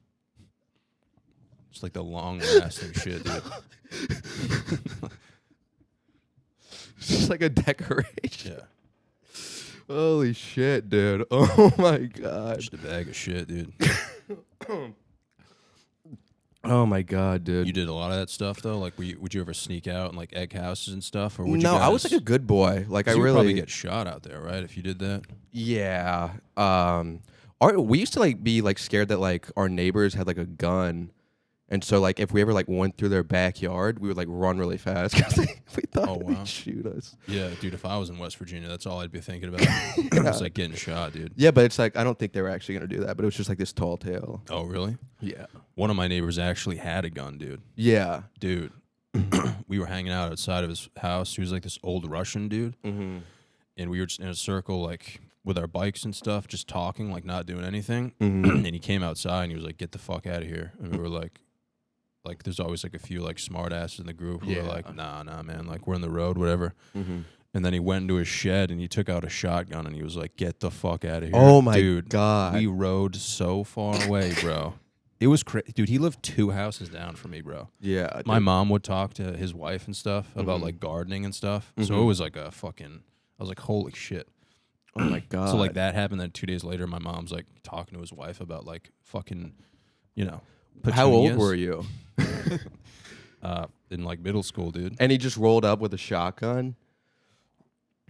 It's like the long-lasting shit, dude. It's just like a decoration. Yeah, Holy shit, dude. Oh my god. just a bag of shit, dude. Oh my god, dude. You did a lot of that stuff though. Like, would you ever sneak out in like egg houses and stuff, or would No, you guys, I was like a good boy. Like I you would really probably get shot out there, right? If you did that. Yeah. We used to like be like scared that like our neighbors had like a gun. And so, like, if we ever like went through their backyard, we would like run really fast because we thought they'd shoot us. Yeah, dude. If I was in West Virginia, that's all I'd be thinking about. It's like getting shot, dude. Yeah, but it's like I don't think they were actually gonna do that. But it was just like this tall tale. Oh, really? Yeah. One of my neighbors actually had a gun, dude. Yeah. Dude, we were hanging out outside of his house. He was like this old Russian dude, Mm-hmm. and we were just in a circle, like with our bikes and stuff, just talking, like not doing anything. Mm-hmm. And he came outside and he was like, "Get the fuck out of here!" And we were like, there's always like a few like smart asses in the group who were like, nah, man, like we're in the road, whatever. Mm-hmm. And then he went into his shed and he took out a shotgun and he was like, "Get the fuck out of here!" Oh my dude, god. we rode so far away, bro. It was crazy, dude. He lived 2 houses down from me, bro. Yeah. My mom would talk to his wife and stuff about like gardening and stuff. So it was like a fucking. I was like, holy shit. Oh my god. So like that happened. Then 2 days later, my mom's like talking to his wife about like fucking, you know. How old petunias. were you? In like middle school, dude. And he just rolled up with a shotgun,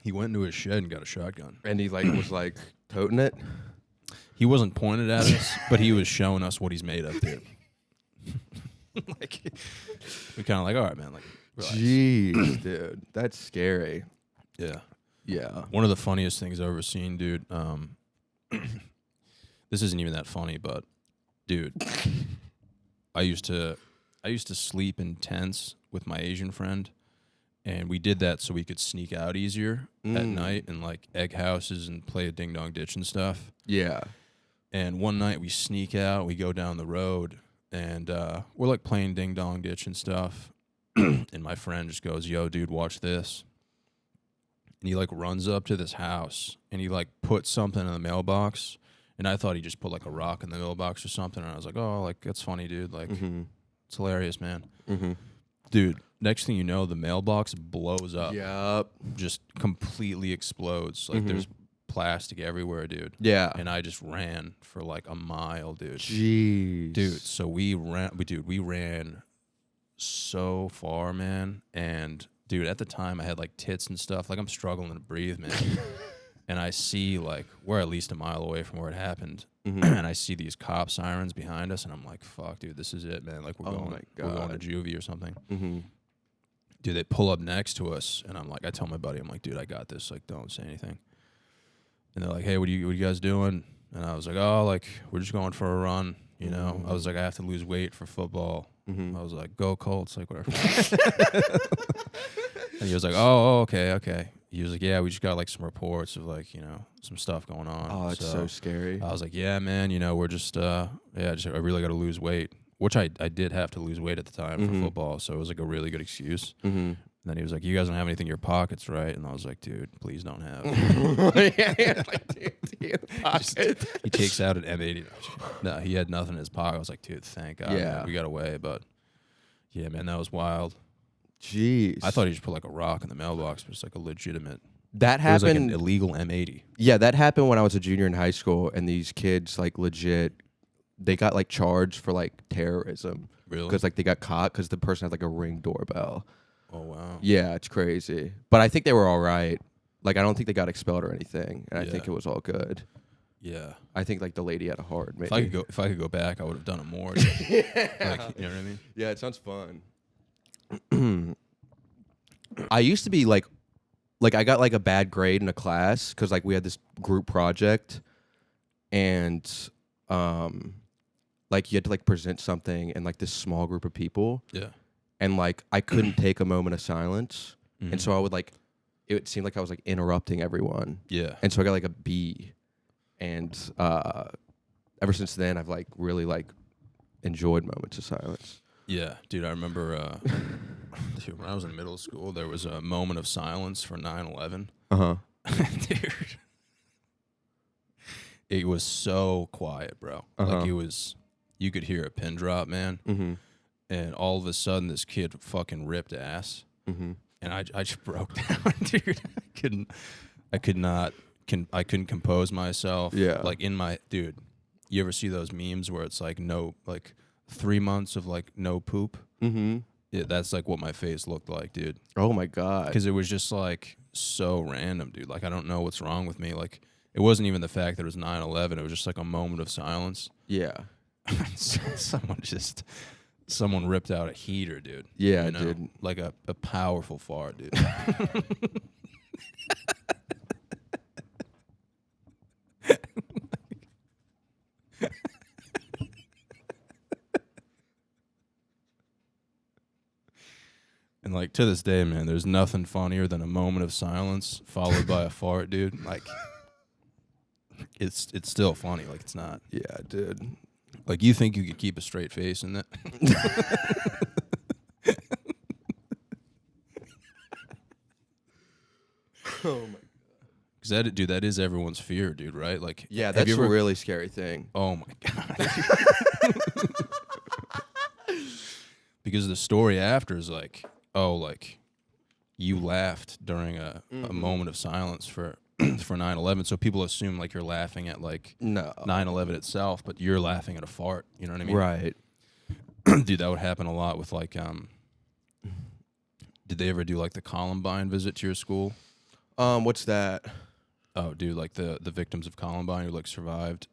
He went into his shed and got a shotgun. and he like was like toting it. He wasn't pointed at us, but he was showing us what he's made of, dude. Like, we kind of like, all right, man. Like, relax. Jeez, dude, that's scary. Yeah. Yeah. One of the funniest things I've ever seen, dude. This isn't even that funny, but dude, I used to sleep in tents with my Asian friend, and we did that so we could sneak out easier at night and like egg houses and play a ding dong ditch and stuff. Yeah. And one night we sneak out, we go down the road, and we're like playing ding dong ditch and stuff. And my friend just goes, "Yo, dude, watch this." And he like runs up to this house and he like puts something in the mailbox. And I thought he just put like a rock in the mailbox or something. And I was like, "Oh, like that's funny, dude. Like it's hilarious, man." Dude, next thing you know, the mailbox blows up. Yup. Just completely explodes. Like there's plastic everywhere, dude. Yeah. And I just ran for like a mile, dude. Jeez. Dude, so we ran so far, man. And dude, at the time I had like tits and stuff. Like I'm struggling to breathe, man. And I see like we're at least a mile away from where it happened. And I see these cop sirens behind us, and I'm like, "Fuck, dude, this is it, man. Like we're going to juvie or something." Dude, they pull up next to us, and I'm like, I tell my buddy, I'm like, "Dude, I got this. Like, don't say anything." And they're like, "Hey, what are you guys doing?" And I was like, "Oh, like we're just going for a run, you know." I was like, "I have to lose weight for football." I was like, "Go Colts," like whatever. And he was like, "Oh, okay." He was like, "Yeah, we just got like some reports of like, you know, some stuff going on." Oh, it's so scary. I was like, "Yeah, man, you know, we're just I really got to lose weight," which I did have to lose weight at the time for football, so it was like a really good excuse. And then he was like, "You guys don't have anything in your pockets, right?" And I was like, "Dude, please don't have." He takes out an M80. No, he had nothing in his pocket. I was like, "Dude, thank God, man, we got away." But yeah, man, that was wild. Jeez. I thought he just put like a rock in the mailbox, but it's like a legitimate. That It was like happened. an illegal M80. Yeah, that happened when I was a junior in high school, and these kids like legit, they got like charged for like terrorism. Really? Because like they got caught because the person had like a Ring doorbell. Oh wow. Yeah, it's crazy. But I think they were all right. Like I don't think they got expelled or anything, and I think it was all good. Yeah. I think like the lady had a heart. Maybe. If I could go back, I would have done it more. Like, you know what I mean? Yeah, it sounds fun. I used to be like I got like a bad grade in a class because like we had this group project, and like you had to like present something in like this small group of people. Yeah. And like I couldn't take a moment of silence, and so I would like it seemed like I was like interrupting everyone. Yeah. And so I got like a B, and ever since then I've like really like enjoyed moments of silence. Yeah, dude, I remember dude, when I was in middle school, there was a moment of silence for 9/11. Dude. It was so quiet, bro. Like it was, you could hear a pin drop, man. And all of a sudden, this kid fucking ripped ass. And I just broke down, dude. I couldn't compose myself. Yeah. Like dude, you ever see those memes where it's like 3 months of like no poop. Mm-hmm. Yeah, that's like what my face looked like, dude. Oh my god. Because it was just like so random, dude. Like I don't know what's wrong with me. Like it wasn't even the fact that it was 9/11. It was just like a moment of silence. Yeah. Someone ripped out a heater, dude. Yeah, you know? dude. Like a powerful fart, dude. And like to this day, man, there's nothing funnier than a moment of silence followed by a fart, dude. Like it's still funny. Like it's not. Yeah, dude. Like you think you could keep a straight face in that? Oh my. Because that is everyone's fear, dude. Right? Like Yeah, have that's you a ever, really scary thing. Oh my god. Because the story after is like, oh, like you laughed during a moment of silence for 9/11, so people assume like you're laughing at like No. 9/11 itself, but you're laughing at a fart. You know what I mean? Right. Dude, that would happen a lot with like did they ever do like the Columbine visit to your school? What's that? Oh, dude, like the victims of Columbine who like survived.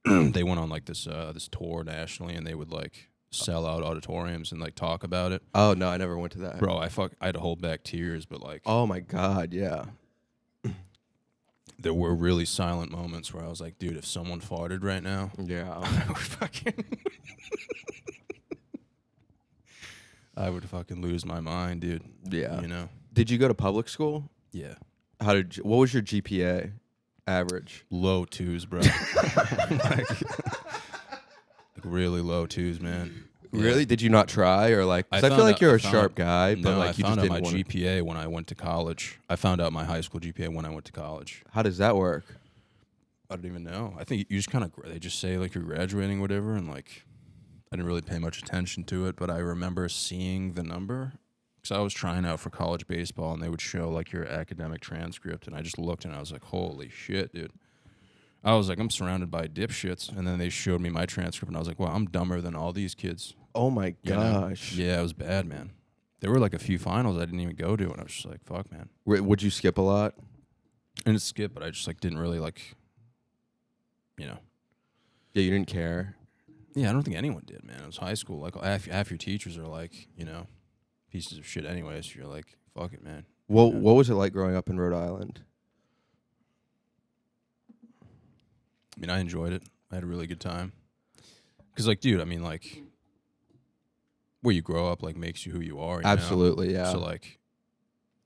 They went on like this tour nationally, and they would like sell out auditoriums and like talk about it. Oh no, I never went to that. Bro, I had to hold back tears, but like Oh my god, yeah. there were really silent moments where I was like, dude, if someone farted right now, Yeah. I would fucking lose my mind, dude. Yeah. You know? Did you go to public school? Yeah. What was your GPA average? Low twos, bro. like really low twos, man. Really? Yeah. Did you not try, or like? 'Cause I feel found like out- you're I a found sharp out- guy, but No, like I you found just out my didn't want. GPA when I went to college. I found out my high school GPA when I went to college. How does that work? I don't even know. I think you just kind of they just say like you're graduating, whatever, and like I didn't really pay much attention to it, but I remember seeing the number because I was trying out for college baseball, and they would show like your academic transcript, and I just looked and I was like, holy shit, dude. I was like, I'm surrounded by dipshits, and then they showed me my transcript, and I was like, wow, I'm dumber than all these kids. Oh my You know? gosh. Yeah, it was bad, man. There were like a few finals I didn't even go to, and I was just like, fuck, man. Would you skip a lot? And it's skip, but I just like didn't really like, you know. Yeah, you didn't care. Yeah, I don't think anyone did, man. It was high school. Like half your teachers are like, you know, pieces of shit anyways. So you're like, fuck it, man. Well, Yeah. what was it like growing up in Rhode Island? I mean, I enjoyed it. I had a really good time. Because, like, dude, I mean, like, where you grow up, like, makes you who you are. You Absolutely, know? yeah. So, like,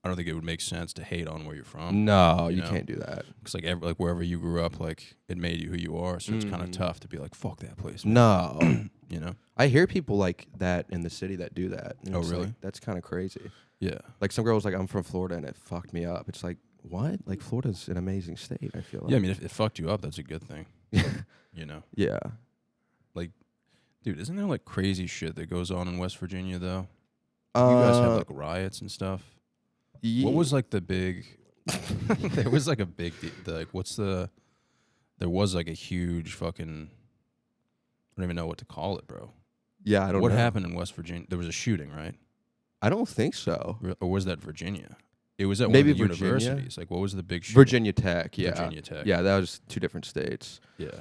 I don't think it would make sense to hate on where you're from. No, you you know? can't do that. Because, like, wherever you grew up, like, it made you who you are. So it's kind of Mm. tough to be like, fuck that place. Man. No. You know? I hear people like that in the city that do that. and Oh, it's really? Like, that's kind of crazy. Yeah. Like some girl's like, I'm from Florida, and it fucked me up. It's like, what? Like Florida's an amazing state, I feel like. Yeah, I mean, if it fucked you up, that's a good thing. You know? Yeah. Dude, isn't there, like, crazy shit that goes on in West Virginia, though? You guys have, like, riots and stuff. What was like the big? There was like a big like there was like a huge fucking. I don't even know what to call it, bro. Yeah, I don't know. What happened in West Virginia? There was a shooting, right? I don't think so. Or was that Virginia? It was at Maybe one of the Virginia? universities. Like, what was the big shooting? Virginia Tech, yeah. Virginia Tech. Yeah, that was two different states. Yeah.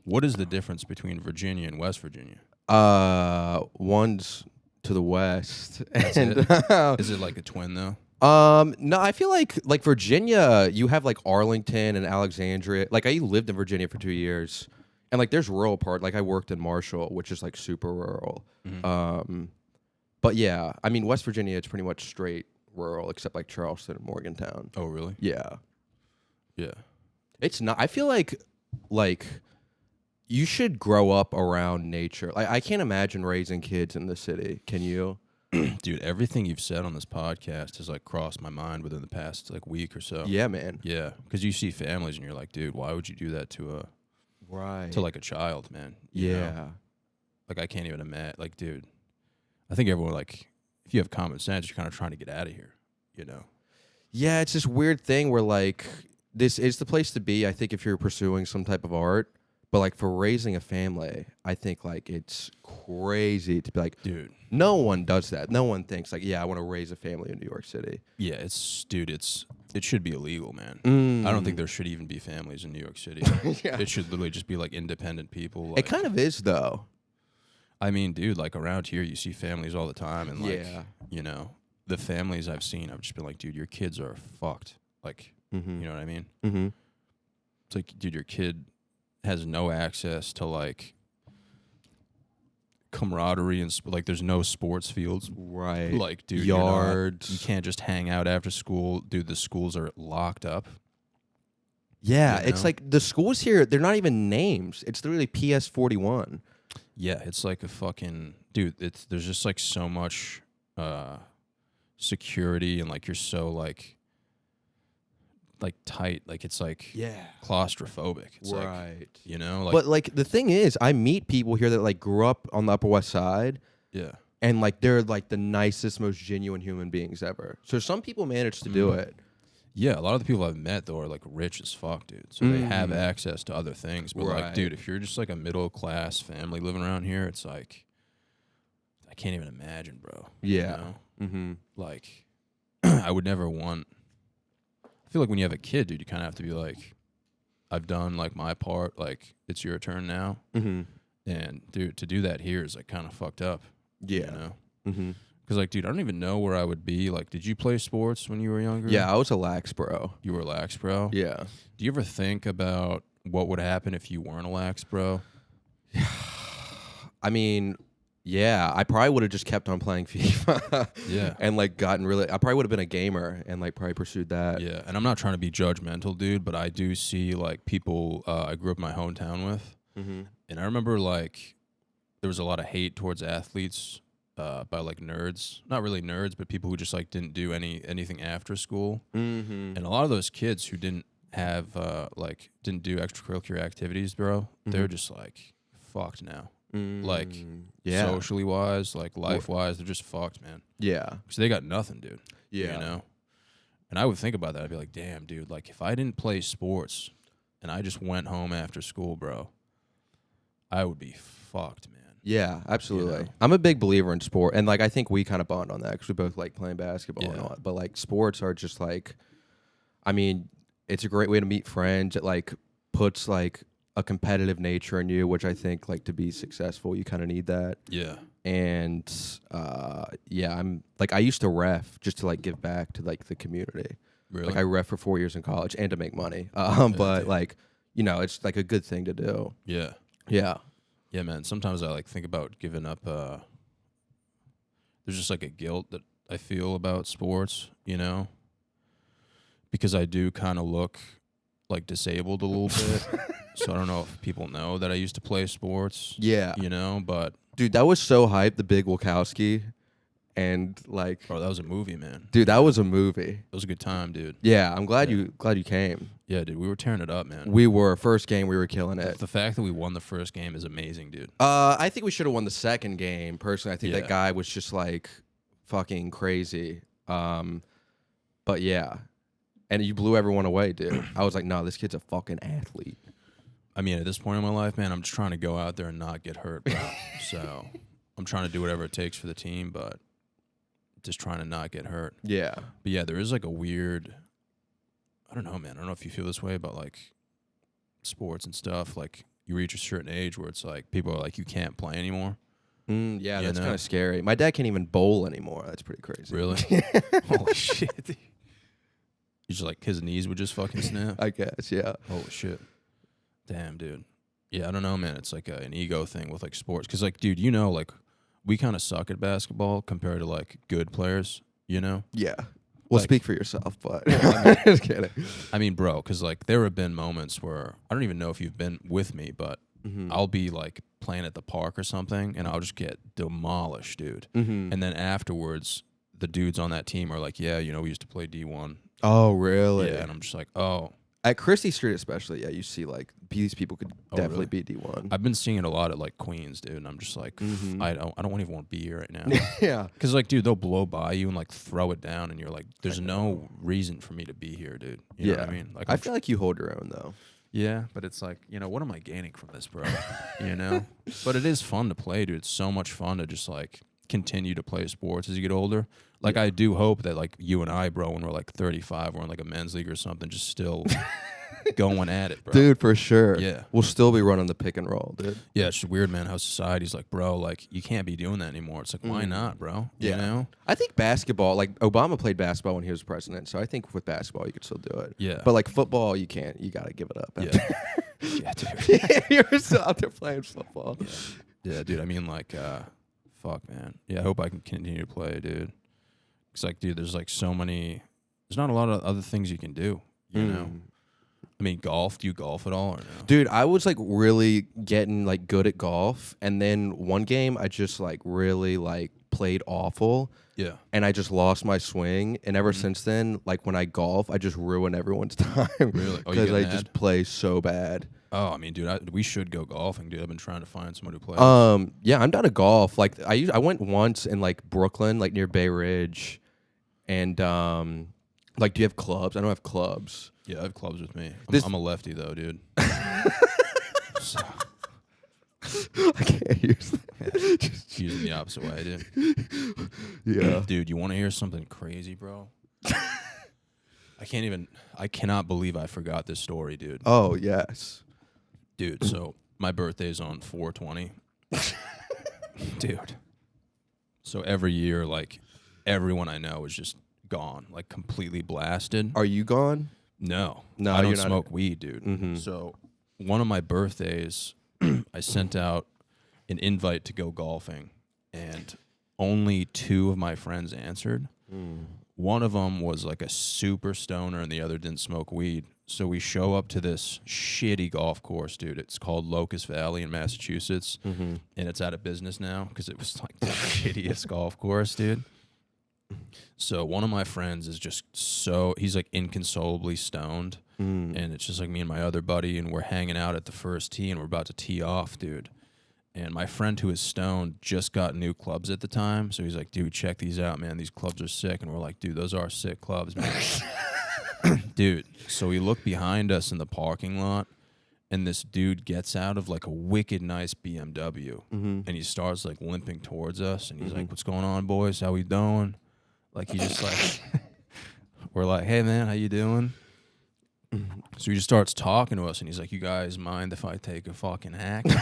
What is the difference between Virginia and West Virginia? One's to the west. That's and Is it like a twin though? no, I feel like Virginia, you have like Arlington and Alexandria. Like I lived in Virginia for 2 years. And like there's rural part, like I worked in Marshall, which is like super rural. Mm-hmm. But yeah, I mean West Virginia, it's pretty much straight rural except like Charleston and Morgantown. Oh, really? Yeah. Yeah. It's not. I feel like you should grow up around nature. Like I can't imagine raising kids in the city. Can you? Dude, everything you've said on this podcast has like crossed my mind within the past like week or so. Yeah, man. Yeah, because you see families and you're like, dude, why would you do that to like a child, man? You Yeah. know? Like I can't even imagine. Like, dude, I think everyone like, if you have common sense, you're kind of trying to get out of here. You know? Yeah, it's this weird thing where like this is the place to be. I think if you're pursuing some type of art, But like for raising a family, I think like it's crazy to be like, dude. no one does that. No one thinks like, yeah, I want to raise a family in New York City. Yeah, it should be illegal, man. I don't think there should even be families in New York City. Yeah. It should literally just be like independent people. Like, It kind of is though. I mean, dude, like around here, you see families all the time, and like, Yeah. you know, the families I've seen, I've just been like, dude, your kids are fucked. Like, you know what I mean? Mm-hmm. It's like, dude, your kid has no access to like camaraderie and like there's no sports fields, Right. like, dude, yards. you can't just hang out after school, dude. The schools are locked up. Yeah, You it's know? like the schools here, they're not even names. It's literally PS41. Yeah, it's like a fucking dude. There's just like so much security, and like you're so like tight, like it's like Yeah. claustrophobic. It's like, Right. you know, like, But like the thing is, I meet people here that like grew up on the Upper West Side, yeah, and like they're like the nicest, most genuine human beings ever. So some people manage to do it. yeah. A lot of the people I've met though are like rich as fuck, dude. So they have access to other things. But like, Right. dude, if you're just like a middle class family living around here, it's like I can't even imagine, bro. Yeah. You know? Mm-hmm. Like, I would never want. I feel like when you have a kid, dude, you kind of have to be like, I've done like my part. Like, it's your turn now. Mm-hmm. And dude, to do that here is like kind of fucked up. Yeah. You know? Mm-hmm. Because like, dude, I don't even know where I would be. Like, did you play sports when you were younger? Yeah, I was a lax bro. You were lax, bro? Yeah. Do you ever think about what would happen if you weren't a lax, bro? I mean, yeah, I probably would have just kept on playing FIFA. Yeah. And like gotten really, I probably would have been a gamer and like probably pursued that. Yeah. And I'm not trying to be judgmental, dude, but I do see like people I grew up in my hometown with. Mm-hmm. And I remember like there was a lot of hate towards athletes by like nerds. Not really nerds, but people who just like didn't do anything after school. Mm-hmm. And a lot of those kids who didn't have didn't do extracurricular activities, bro, they're just like fucked now. Like yeah. socially wise, like life wise, they're just fucked, man. Yeah. Because they got nothing, dude. Yeah. You know? And I would think about that. I'd be like, damn, dude, like if I didn't play sports and I just went home after school, bro, I would be fucked, man. Yeah, absolutely. You know? I'm a big believer in sport, and like I think we kind of bond on that because we both like playing basketball and Yeah. all that. But like sports are just like, I mean, it's a great way to meet friends. It like puts like a competitive nature in you, which I think like to be successful, you kind of need that. Yeah. And yeah, I'm like I used to ref just to like give back to like the community. Really? Like I ref for 4 years in college and to make money. But dude. like you know, it's like a good thing to do. Yeah. Yeah. Yeah, man. Sometimes I like think about giving up. There's just like a guilt that I feel about sports, you know, because I do kind of look like disabled a little bit. So I don't know if people know that I used to play sports. Yeah. You know, but Dude, that was so hype, The Big Wachowski. And like bro, that was a movie, man. dude, that was a movie. It was a good time, dude. Yeah, I'm glad you came. Yeah, dude, we were tearing it up, man. We were first game, we were killing it. The fact that we won the first game is amazing, dude. I think we should have won the second game. Personally, I think Yeah. that guy was just like fucking crazy. But yeah. And you blew everyone away, dude. I was like, no, this kid's a fucking athlete. I mean, at this point in my life, man, I'm just trying to go out there and not get hurt, bro. So I'm trying to do whatever it takes for the team, but just trying to not get hurt. Yeah. But yeah, there is like a weird, I don't know, man. I don't know if you feel this way about like sports and stuff. Like you reach a certain age where it's like people are like, you can't play anymore. Yeah, You that's know? kind of scary. My dad can't even bowl anymore. That's pretty crazy. Really? Holy shit. He's just like, his knees would just fucking snap. I guess, yeah. Holy shit. Damn, dude. Yeah, I don't know, man. It's like an ego thing with like sports. Because like, dude, you know, like we kind of suck at basketball compared to like good players, you know? Yeah. Well, Like- speak for yourself, but I just kidding. I mean, bro, because like there have been moments where I don't even know if you've been with me, but I'll be like playing at the park or something and I'll just get demolished, dude. And then afterwards, the dudes on that team are like, yeah, you know, we used to play D1. Oh, really? Yeah, and I'm just like, oh. At Christie Street especially, yeah, you see like these people could Oh, definitely really? be D1. I've been seeing it a lot at like Queens, dude, and I'm just like, I don't even want to be here right now. Yeah. Because like, dude, they'll blow by you and like throw it down, and you're like, there's no reason for me to be here, dude. You know what I mean? Like, I feel like you hold your own though. Yeah, but it's like, what am I gaining from this, bro? you know? But it is fun to play, dude. It's so much fun to just, like, continue to play sports as you get older. Like, I do hope that, like, you and I, bro, when we're, like, 35, we're in, like, a men's league or something, just still going at it, bro. Dude, for sure. Yeah. We'll still be running the pick and roll, dude. Yeah, it's just weird, man, how society's like, bro, like, you can't be doing that anymore. It's like, why not, bro? You know? I think basketball, like Obama played basketball when he was president, so I think with basketball you could still do it. Yeah. But like football, you can't. You got to give it up. Yeah. Yeah, dude. You're still out there playing football. Yeah, dude. I mean, like, fuck, man. Yeah, I hope I can continue to play, dude. It's like, dude, there's like so many. There's not a lot of other things you can do. You know. I mean, golf. Do you golf at all or no? Dude, I was like really getting like good at golf, and then one game I just like really like played awful. Yeah. And I just lost my swing, and ever since then, like when I golf, I just ruin everyone's time. Really? Oh, you Because get I mad? just play so bad. Oh, I mean, dude, we should go golfing, dude. I've been trying to find someone who plays. Yeah, I'm down to golf. Like I went once in like Brooklyn, like near Bay Ridge, and like, do you have clubs? I don't have clubs. Yeah, I have clubs with me. I'm a lefty though, dude. So, I can't use that. just using the opposite way, dude. Yeah. Dude, you want to hear something crazy, bro? I cannot believe I forgot this story, dude. Oh yes. Dude, so my birthday's on 4/20. Dude. So every year, like, everyone I know is just gone, like completely blasted. Are you gone? No, No, I don't you're not. smoke weed, dude. So one of my birthdays, I sent out an invite to go golfing, and only 2 of my friends answered. One of them was like a super stoner, and the other didn't smoke weed. So we show up to this shitty golf course, dude. It's called Locust Valley in Massachusetts, and it's out of business now because it was like the shittiest golf course, dude. So one of my friends is just he's like inconsolably stoned, and it's just like me and my other buddy, and we're hanging out at the first tee, and we're about to tee off, dude. And my friend who is stoned just got new clubs at the time, so he's like, dude, check these out, man. These clubs are sick. And we're like, dude, those are sick clubs, man. Dude, so we look behind us in the parking lot, and this dude gets out of like a wicked nice BMW, and he starts like limping towards us, and he's like, what's going on, boys? How we doing? Like, he just like, we're like, hey, man, how you doing? So he just starts talking to us, and he's like, you guys mind if I take a fucking hack? And,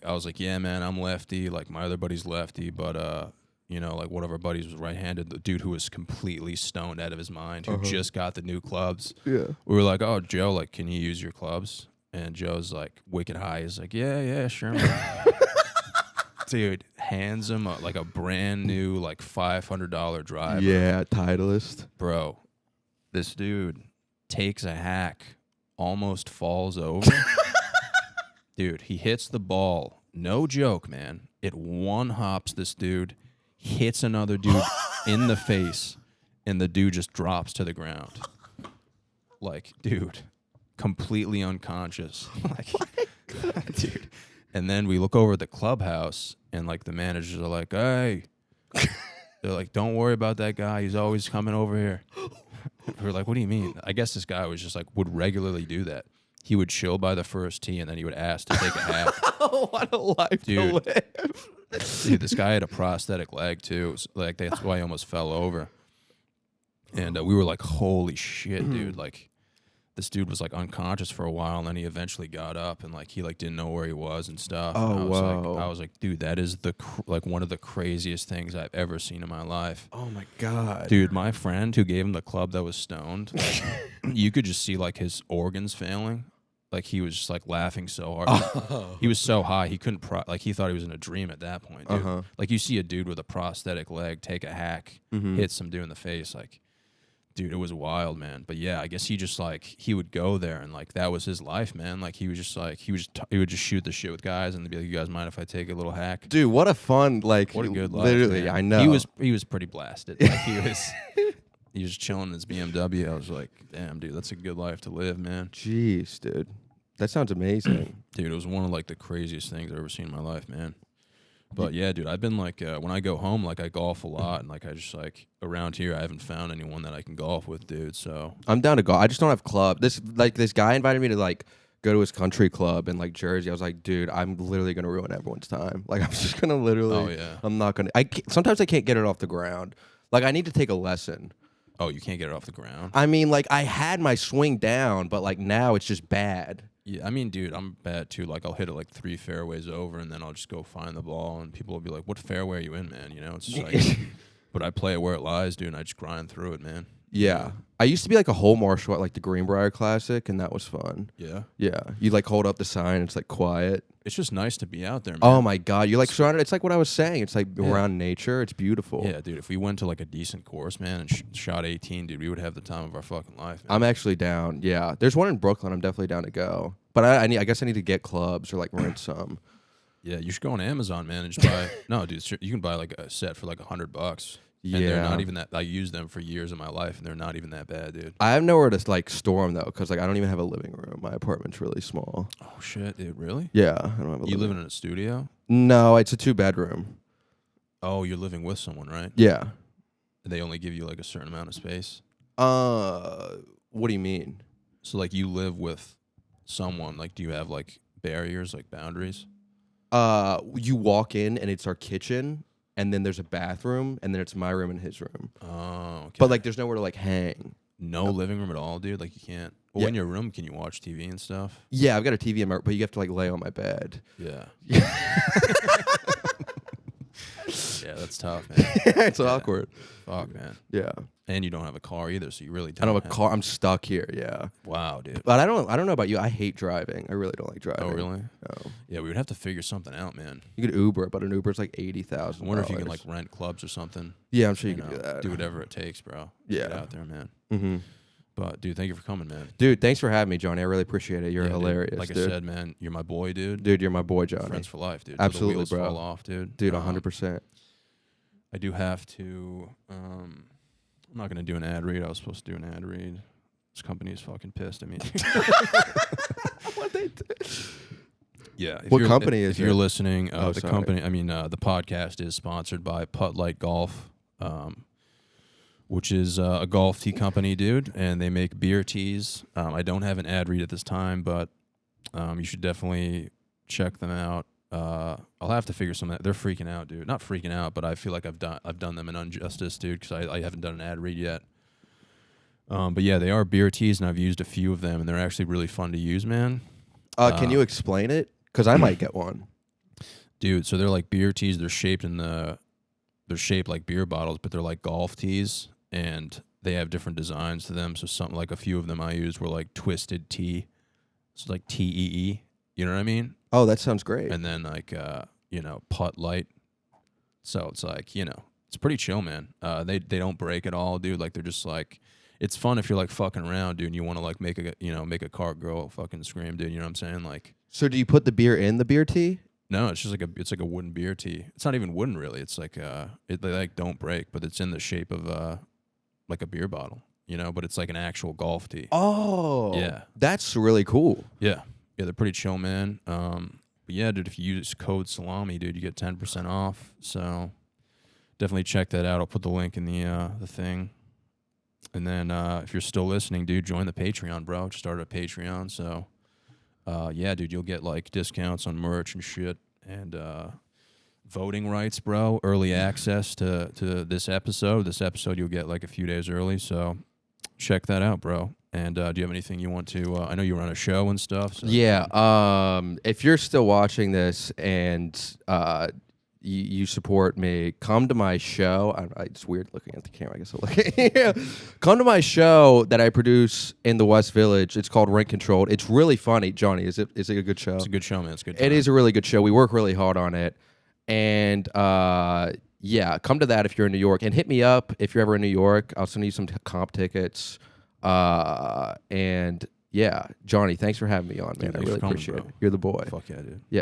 I was like, yeah, man, I'm lefty. Like, my other buddy's lefty, but, like, one of our buddies was right-handed. The dude who was completely stoned out of his mind, who just got the new clubs. Yeah. We were like, oh, Joe, like, can you use your clubs? And Joe's like, wicked high. He's like, yeah, sure, man. Dude, hands him like a brand new, like, $500 driver. Yeah, Titleist. Bro, this dude takes a hack, almost falls over. Dude, he hits the ball. No joke, man. It one-hops this dude, hits another dude in the face, and the dude just drops to the ground. Like, dude, completely unconscious. Like, dude. And then we look over at the clubhouse, and, like, the managers are like, hey. They're like, don't worry about that guy. He's always coming over here. We're like, what do you mean? I guess this guy was just, like, would regularly do that. He would chill by the first tee, and then he would ask to take a hack. What a life to live. Dude, this guy had a prosthetic leg, too. So, like, that's why he almost fell over. And we were like, holy shit, dude. Like, this dude was, like, unconscious for a while, and then he eventually got up, and, like, he, like, didn't know where he was and stuff. Oh, and wow. I was like, dude, that is like one of the craziest things I've ever seen in my life. Oh, my God. Dude, my friend who gave him the club that was stoned, like, you could just see, like, his organs failing. Like, he was just, like, laughing so hard. Oh. He was so high, he couldn't, like, he thought he was in a dream at that point, dude. Like, you see a dude with a prosthetic leg take a hack, hit some dude in the face, like, dude, it was wild, man. But, yeah, I guess he just, like, he would go there, and, like, that was his life, man. Like, he was just, like, he would just shoot the shit with guys, and they'd be like, you guys mind if I take a little hack? Dude, what a fun, like, What a good life, literally, man. I know. He was pretty blasted. Like, he was chilling in his BMW. I was like, damn, dude, that's a good life to live, man. Jeez, dude. That sounds amazing. Dude, it was one of, like, the craziest things I've ever seen in my life, man. But yeah, dude, I've been like when I go home, like I golf a lot, and like I just like around here, I haven't found anyone that I can golf with, dude. So I'm down to golf. I just don't have club. This guy invited me to like go to his country club in like Jersey. I was like, dude, I'm literally gonna ruin everyone's time. Like I'm just gonna literally. Oh yeah. I'm not gonna. Sometimes I can't get it off the ground. Like I need to take a lesson. Oh, you can't get it off the ground. I mean, like I had my swing down, but like now it's just bad. Yeah, I mean, dude, I'm bad too. Like, I'll hit it like 3 fairways over, and then I'll just go find the ball, and people will be like, "What fairway are you in, man?" You know, it's just like, but I play it where it lies, dude, and I just grind through it, man. Yeah. I used to be like a hole marshal at like the Greenbrier Classic, and that was fun. Yeah. Yeah. You like hold up the sign, it's like quiet. It's just nice to be out there, man. Oh my God. You're like surrounded. It's like what I was saying. It's like around nature. It's beautiful. Yeah, dude. If we went to like a decent course, man, and shot 18, dude, we would have the time of our fucking life, man. I'm actually down. Yeah. There's one in Brooklyn. I'm definitely down to go. But I guess I need to get clubs or like rent some. Yeah, you should go on Amazon, man, and just buy. No, dude, you can buy like a set for like $100. Yeah. And they're not even that. I used them for years of my life, and they're not even that bad, dude. I have nowhere to like store them though, because like I don't even have a living room. My apartment's really small. Oh shit, dude, really? Yeah, I don't have a. You living in a studio? No, it's a 2-bedroom. Oh, you're living with someone, right? Yeah. They only give you like a certain amount of space. What do you mean? So like you live with someone. Like, do you have like barriers, like boundaries? You walk in and it's our kitchen, and then there's a bathroom, and then it's my room and his room. Oh, okay. But like, there's nowhere to like hang. No living room at all, dude. Like you can't. Well, in your room, can you watch TV and stuff? Yeah, I've got a TV in my, but you have to like lay on my bed. Yeah. Yeah, that's tough, man. It's awkward. Fuck, man. Yeah. And you don't have a car either, so you really don't. I don't have a car. I'm stuck here. Yeah. Wow, dude. But I don't know about you. I hate driving. I really don't like driving. Oh, really? No. Yeah, we would have to figure something out, man. You could Uber, but an Uber's like $80,000. I wonder if you can like rent clubs or something. Yeah, I'm sure you You can know, do that. do whatever it takes, bro. Yeah. Get out there, man. Mm-hmm. But dude, thank you for coming, man. Dude, thanks for having me, Johnny. I really appreciate it. You're Yeah, dude. hilarious. Like dude. I said, man, you're my boy, dude. Dude, you're my boy, Johnny. Friends for life, dude. Absolutely, Till the bro. wheels fall off, dude. Dude, 100%. I do have to. I'm not gonna do an ad read. I was supposed to do an ad read. This company is fucking pissed at me. What they did? Yeah. What company is If you're it? listening, Oh, the sorry. company. I mean, the podcast is sponsored by Putt Light Golf, which is a golf tee company, dude, and they make beer tees. I don't have an ad read at this time, but you should definitely check them out. I'll have to figure something out. They're freaking out, dude. Not freaking out, but I feel like I've done them an injustice, dude, because I haven't done an ad read yet. But yeah, they are beer tees, and I've used a few of them, and they're actually really fun to use, man. Can you explain it? Because I might get one. Dude, so they're like beer tees. They're shaped like beer bottles, but they're like golf tees, and they have different designs to them. So something like a few of them I used were like Twisted Tea. It's like TEE. You know what I mean? Oh, that sounds great. And then like Putt Light. So it's like, it's pretty chill, man. They don't break at all, dude. Like they're just like, it's fun if you're like fucking around, dude, and you want to like make a car girl fucking scream, dude. You know what I'm saying? Like, So do you put the beer in the beer tea? no, it's just like a wooden beer tee. It's not even wooden really. It's like they like don't break, but it's in the shape of like a beer bottle, but it's like an actual golf tee. Oh. Yeah. That's really cool. Yeah. Yeah, they're pretty chill, man. But yeah, dude, if you use code Salami, dude, you get 10% off. So definitely check that out. I'll put the link in the thing. And then if you're still listening, dude, join the Patreon, bro. Just started a Patreon, so yeah, dude, you'll get like discounts on merch and shit, and voting rights, bro. Early access to this episode. This episode you'll get like a few days early. So check that out, bro. And do you have anything you want to? I know you run a show and stuff. So. Yeah. If you're still watching this and you support me, come to my show. It's weird looking at the camera. I guess I'll look at Come to my show that I produce in the West Village. It's called Rent Controlled. It's really funny. Johnny, is it a good show? It's a good show, man. It's good. It is a really good show. We work really hard on it. And yeah, come to that if you're in New York. And hit me up if you're ever in New York. I'll send you some comp tickets. And yeah, Johnny, thanks for having me on, man. Dude, I thanks really for coming, appreciate bro. it. You're the boy. Fuck yeah, dude. Yeah.